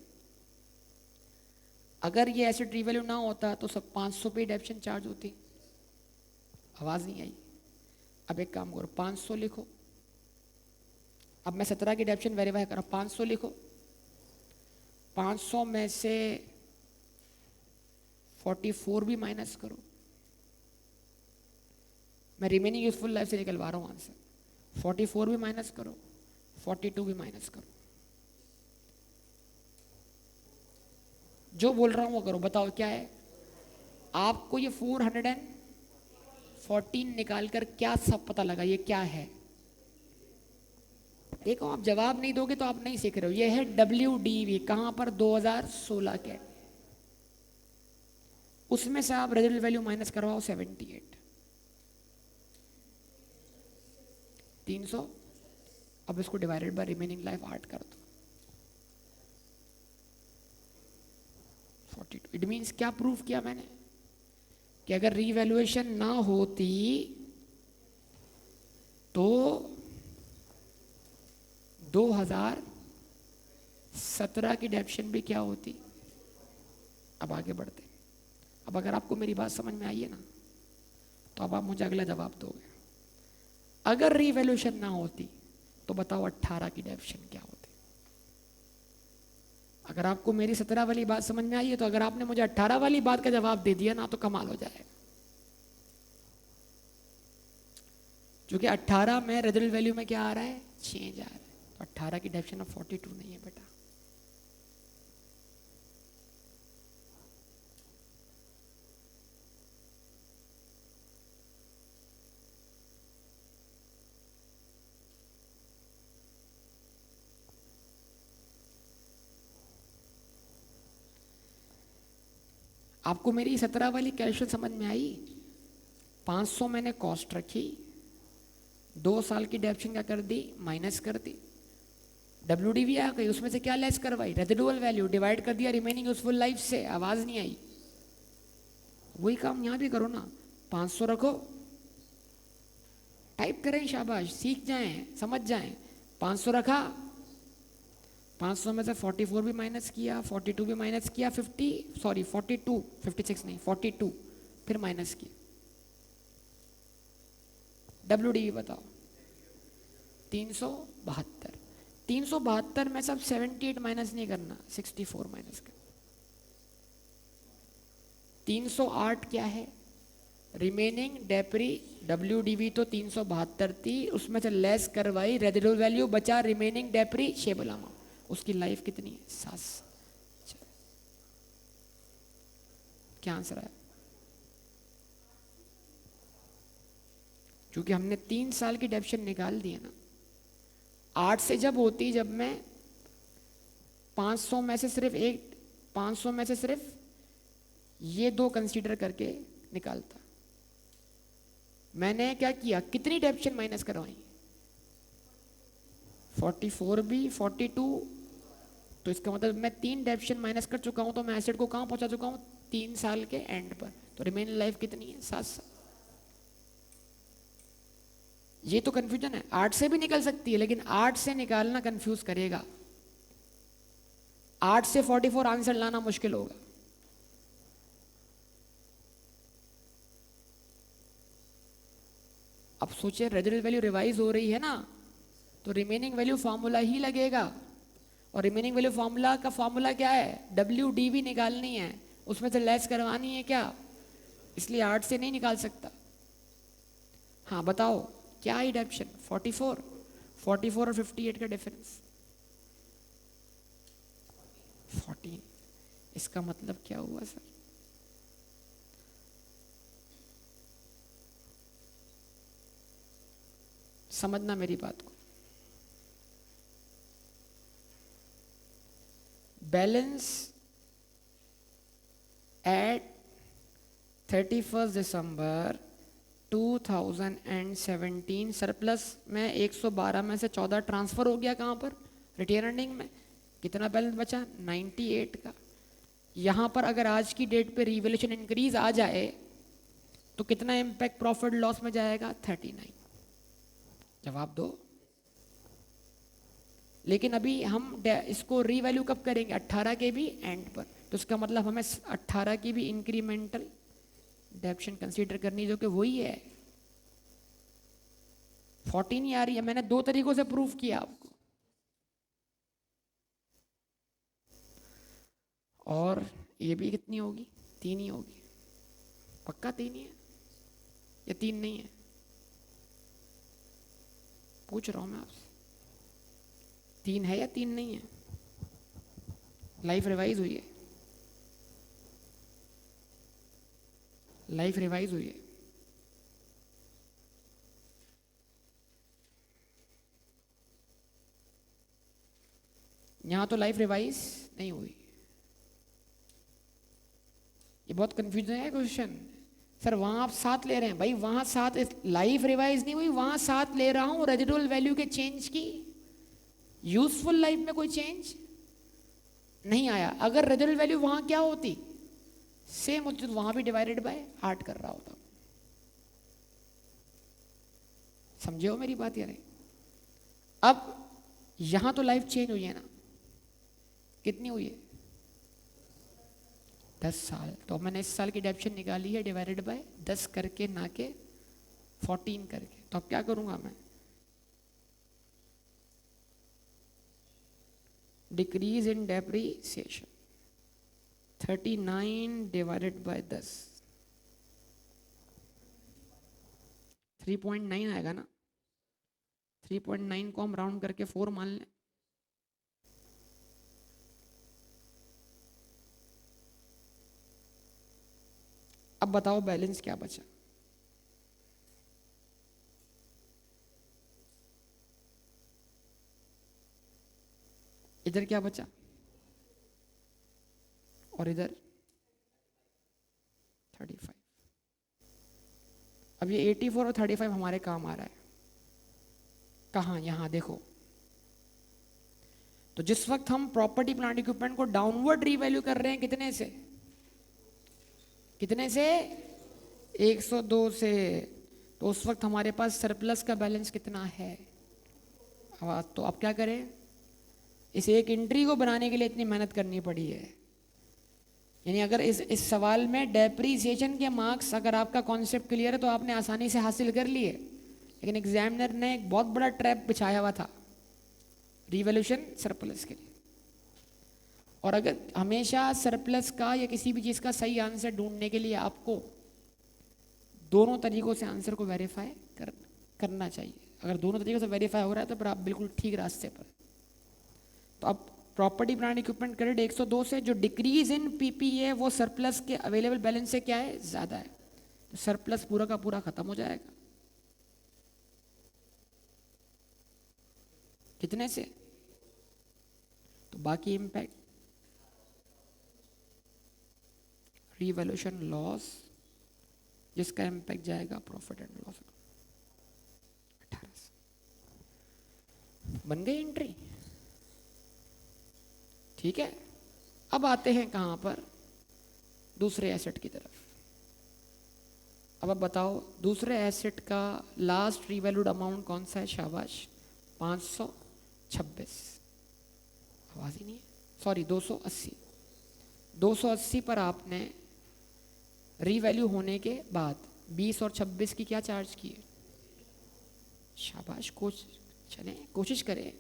अगर ये एसिड रिवैल्यू ना होता तो सब 500 पे डेप्शन चार्ज होती। आवाज़ नहीं आई। अब एक काम करो, 500 लिखो। अब मैं 17 की डेप्शन वेरीफाई कर रहा हूँ, 500 लिखो। 500 में से 44 भी माइनस करो। मैं रिमेनिंग यूजफुल लाइफ से निकलवा रहा हूँ आंसर। 44 भी माइनस करो, 42 भी माइनस करो। जो बोल रहा हूँ वो करो, बताओ क्या है। आपको ये 414 निकाल कर क्या सब पता लगा, ये क्या है? देखो आप जवाब नहीं दोगे तो आप नहीं सीख रहे हो। ये है WDV, कहाँ पर 2016 के, उसमें से आप रेजिडुअल वैल्यू माइनस करवाओ 78, 300। अब इसको डिवाइडेड बाय रिमेनिंग लाइफ 8 कर दो, 42। इट मीन्स क्या प्रूफ किया मैंने कि अगर रीवैल्यूएशन ना होती तो 2017 की डेप्शन भी क्या होती। अब आगे बढ़ते। अब अगर आपको मेरी बात समझ में आई है ना, तो अब आप मुझे अगला जवाब दोगे। अगर रीवैल्यूएशन ना होती तो बताओ 18 की डेप्शन क्या होती। अगर आपको मेरी 17 वाली बात समझ में आई है, तो अगर आपने मुझे 18 वाली बात का जवाब दे दिया ना, तो कमाल हो जाएगा। क्योंकि 18 में रेजिडुअल वैल्यू में क्या आ रहा है, चेंज आ रहा है। तो 18 की डेफिनेशन ऑफ 42 नहीं है बेटा। आपको मेरी 17 वाली कैलकुलेशन समझ में आई। 500 मैंने कॉस्ट रखी, 2 साल की डेप्शन क्या कर दी, माइनस कर दी। WDV आ गई, उसमें से क्या लेस करवाई, रेजिडुअल वैल्यू, डिवाइड कर दिया रिमेनिंग यूजफुल लाइफ से। आवाज नहीं आई। वही काम यहाँ भी करो ना। 500 रखो, टाइप करें, शाबाश, सीख जाएं, समझ जाएं। 500 रखा, 500 में से 44 भी माइनस किया, 42 भी माइनस किया, 42, 56 नहीं 42, फिर माइनस किया। WDV बताओ, 372। 372 में सब 78 माइनस नहीं करना, 64 माइनस कर। 308 क्या है, रिमेनिंग डेप्री। WDV तो 372 थी, उसमें से लेस करवाई, रेजिडुअल वैल्यू बचा, रिमेनिंग डेप्री शेबल अमाउंट। उसकी लाइफ कितनी है, 7। क्या आंसर है। क्योंकि हमने 3 साल की डेप्शन निकाल दी है ना। 8 से जब होती, जब मैं 500 में से सिर्फ एक, 500 में से सिर्फ ये 2 कंसीडर करके निकालता। मैंने क्या किया, कितनी डेप्शन माइनस करवाई, 44 भी, 42। तो इसका मतलब मैं 3 डेप्शन माइनस कर चुका हूं, तो मैं एसेट को कहां पहुंचा चुका हूं, 3 साल के एंड पर। तो रिमेनिंग लाइफ कितनी है, 7 साल। ये तो कंफ्यूजन है। 8 से भी निकल सकती है, लेकिन 8 से निकालना कंफ्यूज करेगा। 8 से 44 आंसर लाना मुश्किल होगा। अब सोचिए, रेजिडुअल वैल्यू रिवाइज हो रही है ना, तो रिमेनिंग वैल्यू फार्मूला ही लगेगा। और रिमेनिंग वैल्यू फार्मूला का फार्मूला क्या है, WDV निकालनी है, उसमें से लेस करवानी है क्या, इसलिए 8 से नहीं निकाल सकता। हाँ बताओ, क्या है डेप्शन, 44 और 58 का डिफरेंस 14। इसका मतलब क्या हुआ सर, समझना मेरी बात को। बैलेंस एट 31 दिसंबर 2017, सरप्लस में 112 में से 14 ट्रांसफर हो गया, कहाँ पर, रिटेन अर्निंग में। कितना बैलेंस बचा, 98 का। यहाँ पर अगर आज की डेट पे रिवैल्यूएशन इंक्रीज आ जाए तो कितना इम्पैक्ट प्रॉफिट लॉस में जाएगा, 39। जवाब दो। लेकिन अभी हम इसको रीवैल्यू कब करेंगे, 18 के भी एंड पर। तो इसका मतलब हमें 18 की भी इंक्रीमेंटल डेप्शन कंसीडर करनी, जो कि वही है 14 ही आ रही है। मैंने 2 तरीकों से प्रूफ किया आपको। और ये भी कितनी होगी, 3 ही होगी, पक्का 3 ही है या 3 नहीं है, पूछ रहा हूं मैं आपसे, 3 है या 3 नहीं है। लाइफ रिवाइज हुई है, लाइफ रिवाइज हुई है। यहां तो लाइफ रिवाइज नहीं हुई। ये बहुत कंफ्यूजन है क्वेश्चन। सर वहां आप 7 ले रहे हैं, भाई वहां 7 लाइफ रिवाइज नहीं हुई, वहां 7 ले रहा हूं रेजिडुअल वैल्यू के चेंज की। यूजफुल लाइफ में कोई चेंज नहीं आया। अगर रेजिडुअल वैल्यू वहां क्या होती, सेम होती, तो वहां भी डिवाइडेड बाय 8 कर रहा होता। समझे हो मेरी बात यार? अब यहां तो लाइफ चेंज हुई है ना, कितनी हुई है? 10 साल। तो मैंने इस साल की डेप्शन निकाली है डिवाइडेड बाय 10 करके, ना के 14 करके। तो अब क्या करूंगा मैं? Decrease in depreciation 39 divided by 10, 3.9 आएगा ना। 3.9 को हम राउंड करके 4 मान लें। अब बताओ बैलेंस क्या बचा? इधर क्या बचा और इधर 35। अब ये 84 और 35 हमारे काम आ रहा है। कहाँ? यहां देखो। तो जिस वक्त हम प्रॉपर्टी प्लांट इक्विपमेंट को डाउनवर्ड रीवैल्यू कर रहे हैं, कितने से? कितने से? 102 से। तो उस वक्त हमारे पास सरप्लस का बैलेंस कितना है? तो अब क्या करें? इस एक एंट्री को बनाने के लिए इतनी मेहनत करनी पड़ी है। यानी अगर इस सवाल में डेप्रीसिएशन के मार्क्स, अगर आपका कॉन्सेप्ट क्लियर है तो आपने आसानी से हासिल कर लिए। लेकिन एग्जामिनर ने एक बहुत बड़ा ट्रैप बिछाया हुआ था रिवैल्यूएशन सरप्लस के लिए। और अगर हमेशा सरप्लस का या किसी भी चीज़ का सही आंसर ढूंढने के लिए आपको दोनों तरीकों से आंसर को वेरीफाई करना चाहिए। अगर दोनों तरीकों से वेरीफाई हो रहा है तो फिर आप बिल्कुल ठीक रास्ते पर। तो अब प्रॉपर्टी प्लांट इक्विपमेंट क्रेडिट 102 से, जो डिक्रीज इन पीपी है वो सरप्लस के अवेलेबल बैलेंस से क्या है? ज़्यादा है। तो सरप्लस पूरा का पूरा खत्म हो जाएगा। कितने से? तो बाकी इंपैक्ट रिवैल्यूएशन लॉस, जिसका इंपैक्ट जाएगा प्रॉफिट एंड लॉस। 18 से बन गई एंट्री। ठीक है। अब आते हैं कहां पर? दूसरे एसेट की तरफ। अब आप बताओ दूसरे एसेट का लास्ट रिवैल्यूड अमाउंट कौन सा है? शाबाश, 526। आवाज ही नहीं है, सॉरी 280। 280 पर आपने रीवैल्यू होने के बाद 20 और 26 की क्या चार्ज की है? शाबाश, चलें कोशिश करें।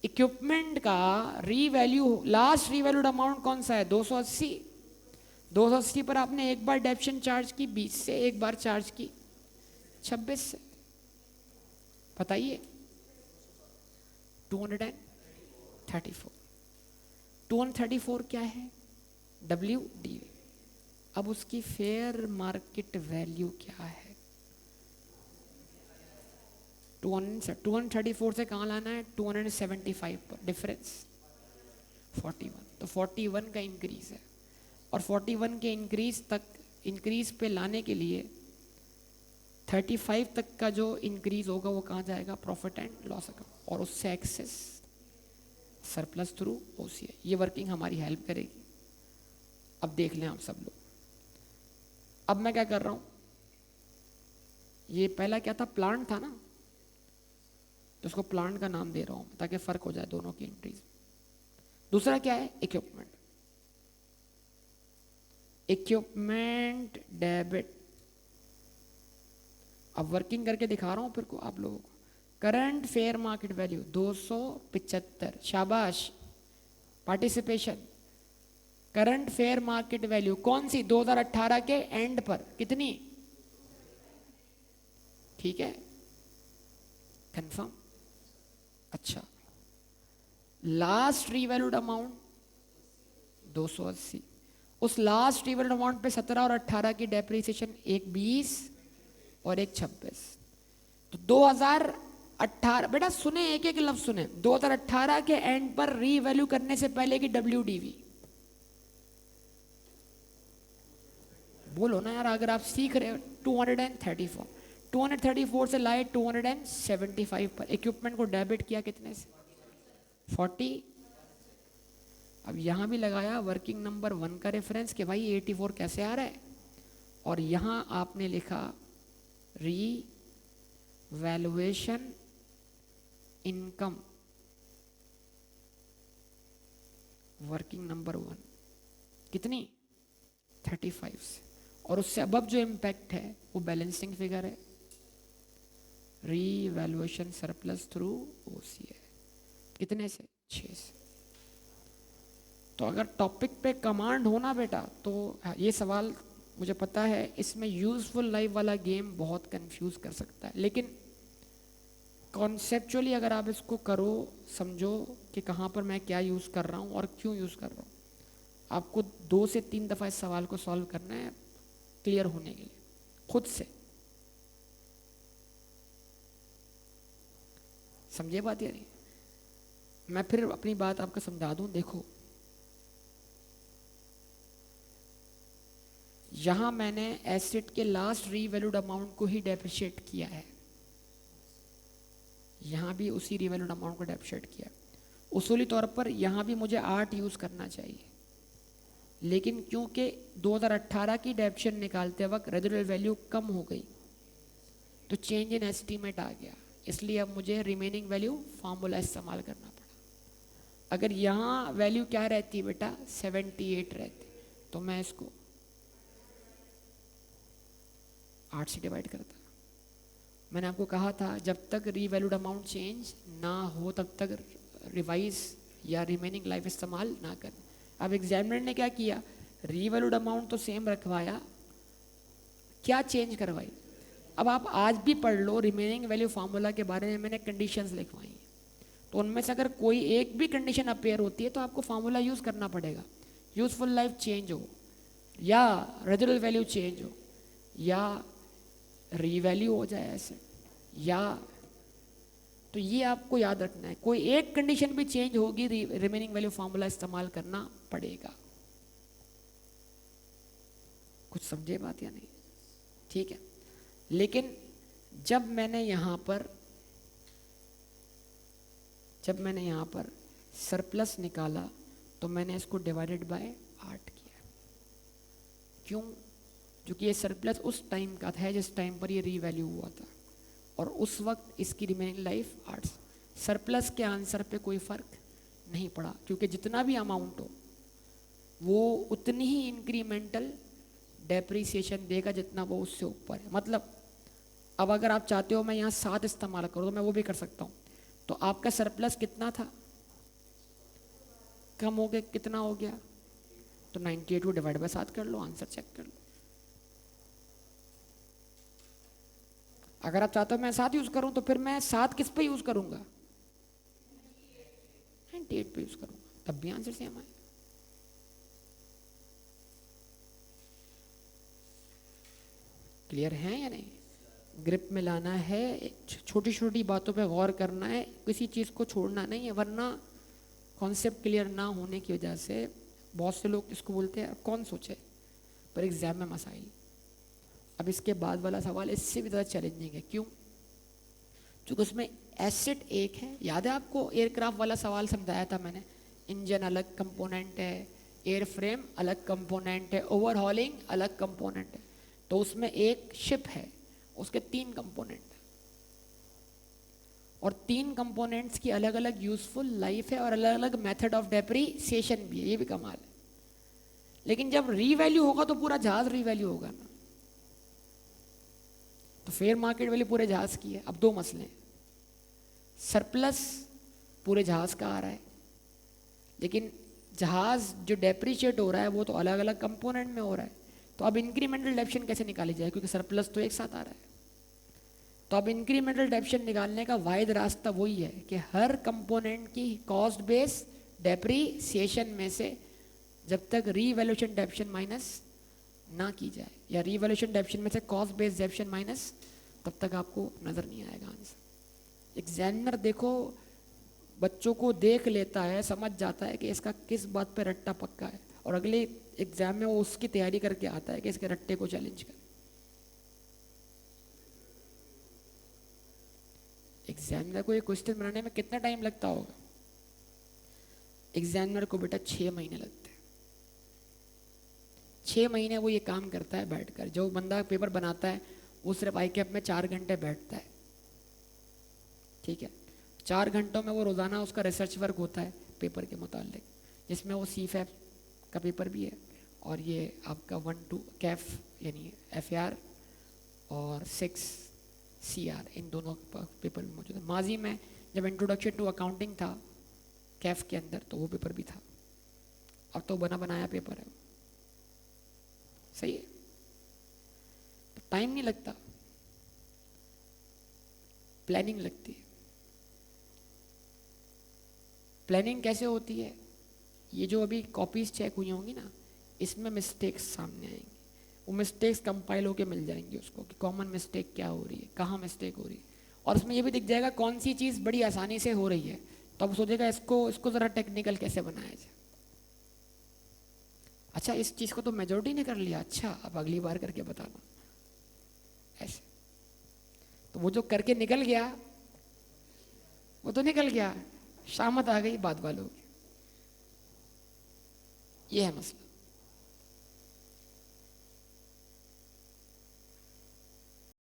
इक्विपमेंट का रीवैल्यू, लास्ट रीवैल्यूड अमाउंट कौन सा है? 280। 280 पर आपने एक बार डेप्शन चार्ज की 20 से, एक बार चार्ज की 26 से। बताइए 234। 234 क्या है? WD। अब उसकी फेयर मार्केट वैल्यू क्या है? 234 से कहाँ लाना है? 275 पर डिफरेंस 41। तो 41 का इंक्रीज है, और 41 के इंक्रीज पे लाने के लिए 35 तक का जो इंक्रीज होगा वो कहाँ जाएगा? प्रॉफिट एंड लॉस अकाउंट, और उससे एक्सेस सरप्लस थ्रू OCI। ये वर्किंग हमारी हेल्प करेगी। अब देख लें आप सब लोग। अब मैं क्या कर रहा हूँ, ये पहला क्या था? प्लांट था ना, तो उसको प्लांट का नाम दे रहा हूँ ताकि फर्क हो जाए दोनों की एंट्रीज। दूसरा क्या है? इक्विपमेंट। Equipment debit. अब वर्किंग करके दिखा रहा हूं फिर को आप लोगों को। Current fair market value 275। शाबाश, participation. Current fair market value कौन सी? 2018 के एंड पर कितनी? ठीक है, कंफर्म। अच्छा, लास्ट रीवैल्यूड अमाउंट 280। उस लास्ट रीवैल्यूड अमाउंट पे 17 और 18 की डेप्रिसिएशन, एक 20 और एक 26। तो 18 बेटा सुने, एक एक लफ्ज सुने। 2018 के एंड पर रीवैल्यू करने से पहले की WDV बोलो ना यार, अगर आप सीख रहे हो। 234 से लाए 275 पर। इक्विपमेंट को डेबिट किया कितने से? 40। अब यहां भी लगाया वर्किंग नंबर 1 का रेफरेंस कि भाई 84 कैसे आ रहा है, और यहां आपने लिखा री वैल्यूएशन इनकम वर्किंग नंबर 1 कितनी? 35 से, और उससे अब जो इम्पैक्ट है वो बैलेंसिंग फिगर है, रीवैल्यूएशन सरप्लस थ्रू OCI कितने से? 6 से। तो अगर टॉपिक पे कमांड होना बेटा तो ये सवाल मुझे पता है इसमें यूजफुल लाइफ वाला गेम बहुत कंफ्यूज कर सकता है, लेकिन कॉन्सेप्चुअली अगर आप इसको करो, समझो कि कहाँ पर मैं क्या यूज़ कर रहा हूँ और क्यों यूज़ कर रहा हूँ। आपको 2 से 3 दफ़ा इस सवाल को सॉल्व करना है क्लियर होने के लिए खुद से। समझे बात या नहीं? मैं फिर अपनी बात आपको समझा दूं। देखो यहां मैंने एसेट के लास्ट रीवैल्यूड अमाउंट को ही डेप्रिशिएट किया है, यहां भी उसी रीवैल्यूड अमाउंट को डेप्रिशिएट किया। उसूली तौर पर यहां भी मुझे 8 यूज करना चाहिए, लेकिन क्योंकि 2018 की डेप्शन निकालते वक्त रेजिडुअल वैल्यू कम हो गई तो चेंज इन एस्टीमेट आ गया, इसलिए अब मुझे रिमेनिंग वैल्यू फार्मूला इस्तेमाल करना पड़ा। अगर यहाँ वैल्यू क्या रहती बेटा? 78 रहती, तो मैं इसको 8 से डिवाइड करता। मैंने आपको कहा था जब तक रीवैल्यूड अमाउंट चेंज ना हो तब तक रिवाइज या रिमेनिंग लाइफ इस्तेमाल ना करें। अब एग्जामिनर ने क्या किया? रीवैल्यूड अमाउंट तो सेम रखवाया, क्या चेंज करवाई? अब आप आज भी पढ़ लो रिमेनिंग वैल्यू फार्मूला के बारे में मैंने कंडीशंस लिखवाई, तो उनमें से अगर कोई एक भी कंडीशन अपेयर होती है तो आपको फार्मूला यूज़ करना पड़ेगा। यूजफुल लाइफ चेंज हो या रेजिडुअल वैल्यू चेंज हो या रीवैल्यू हो जाए ऐसे, या तो ये आपको याद रखना है, कोई एक कंडीशन भी चेंज होगी रिमेनिंग वैल्यू फार्मूला इस्तेमाल करना पड़ेगा। कुछ समझे बात या नहीं? ठीक है। लेकिन जब मैंने यहां पर सरप्लस निकाला तो मैंने इसको डिवाइडेड बाय 8 किया। क्यों? क्योंकि ये सरप्लस उस टाइम का था जिस टाइम पर ये रीवैल्यू हुआ था, और उस वक्त इसकी रिमेनिंग लाइफ 8। सरप्लस के आंसर पे कोई फर्क नहीं पड़ा, क्योंकि जितना भी अमाउंट हो वो उतनी ही इंक्रीमेंटल डेप्रीसिएशन देगा जितना वो उससे ऊपर है। मतलब अब अगर आप चाहते हो मैं यहाँ 7 इस्तेमाल करूँ तो मैं वो भी कर सकता हूँ। तो आपका सरप्लस कितना था? कम हो गया, कितना हो गया? तो 98 को डिवाइड बाय 7 कर लो, आंसर चेक कर लो। अगर आप चाहते हो मैं 7 यूज करूं तो फिर मैं 7 किस पे यूज करूंगा? 98 पे यूज करूंगा, तब भी आंसर सेम आएगा। क्लियर है या नहीं? ग्रिप में लाना है, छोटी छोटी बातों पे गौर करना है, किसी चीज़ को छोड़ना नहीं है, वरना कॉन्सेप्ट क्लियर ना होने की वजह से बहुत से लोग इसको बोलते हैं कौन सोचे, पर एग्जाम में मसाइल। अब इसके बाद वाला सवाल इससे भी ज़्यादा चैलेंजिंग है। क्यों? क्योंकि उसमें एसेट एक है। याद है आपको एयरक्राफ्ट वाला सवाल समझाया था मैंने? इंजन अलग कंपोनेंट है, एयर फ्रेम अलग कंपोनेंट है, ओवरहॉलिंग अलग कंपोनेंट है। तो उसमें एक शिप है, उसके 3 कंपोनेंट, और 3 कंपोनेंट्स की अलग अलग यूजफुल लाइफ है और अलग अलग मेथड ऑफ डेप्रीसिएशन भी है। ये भी कमाल है। लेकिन जब रीवैल्यू होगा तो पूरा जहाज रीवैल्यू होगा ना, तो फेयर मार्केट वैल्यू पूरे जहाज की है। अब 2 मसले हैं, सरप्लस पूरे जहाज का आ रहा है, लेकिन जहाज जो डेप्रीशिएट हो रहा है वो तो अलग अलग कंपोनेंट में हो रहा है। तो अब इंक्रीमेंटल डेप्शन कैसे निकाली जाए, क्योंकि सरप्लस तो एक साथ आ रहा है। तो अब इंक्रीमेंटल डेप्शन निकालने का वाहिद रास्ता वही है कि हर कंपोनेंट की कॉस्ट बेस डेप्रीसिएशन में से जब तक रीवैल्यूएशन डेप्शन माइनस ना की जाए, या रीवैल्यूएशन डेप्शन में से कॉस्ट बेस डेप्शन माइनस, तब तक आपको नजर नहीं आएगा आंसर। एग्जामिनर देखो बच्चों को देख लेता है, समझ जाता है कि इसका किस बात पे रट्टा पक्का है, और अगले एग्जाम में वो उसकी तैयारी करके आता है कि इसके रट्टे को चैलेंज कर। एग्जामिनर को ये क्वेश्चन बनाने में कितना टाइम लगता होगा? एग्जामिनर को बेटा 6 महीने लगते हैं। 6 महीने वो ये काम करता है बैठकर। जो बंदा पेपर बनाता है वो सिर्फ आई कैप में 4 घंटे बैठता है, ठीक है। 4 घंटों में वो रोज़ाना उसका रिसर्च वर्क होता है पेपर के मुतालिक, जिसमें वो CFAP का पेपर भी है और ये आपका 1-2 कैफ यानी FAR और 6 CR, इन दोनों पेपर भी मौजूद है। माजी में जब इंट्रोडक्शन टू अकाउंटिंग था कैफ के अंदर तो वो पेपर भी था। अब तो बना बनाया पेपर है, सही है। तो टाइम नहीं लगता, प्लानिंग लगती है। प्लानिंग कैसे होती है? ये जो अभी कॉपीज चेक हुई होंगी ना, इसमें मिस्टेक्स सामने आएंगी। वो मिस्टेक्स कंपाइल होके मिल जाएंगी उसको कि कॉमन मिस्टेक क्या हो रही है, कहाँ मिस्टेक हो रही है, और उसमें ये भी दिख जाएगा कौन सी चीज़ बड़ी आसानी से हो रही है। तो अब सोचेगा इसको ज़रा टेक्निकल कैसे बनाया जाए। अच्छा इस चीज़ को तो मेजॉरिटी ने कर लिया, अच्छा अब अगली बार करके बताना, ऐसे। तो वो जो करके निकल गया वो तो निकल गया, शामत आ गई बाद वालों की। ये है मसला।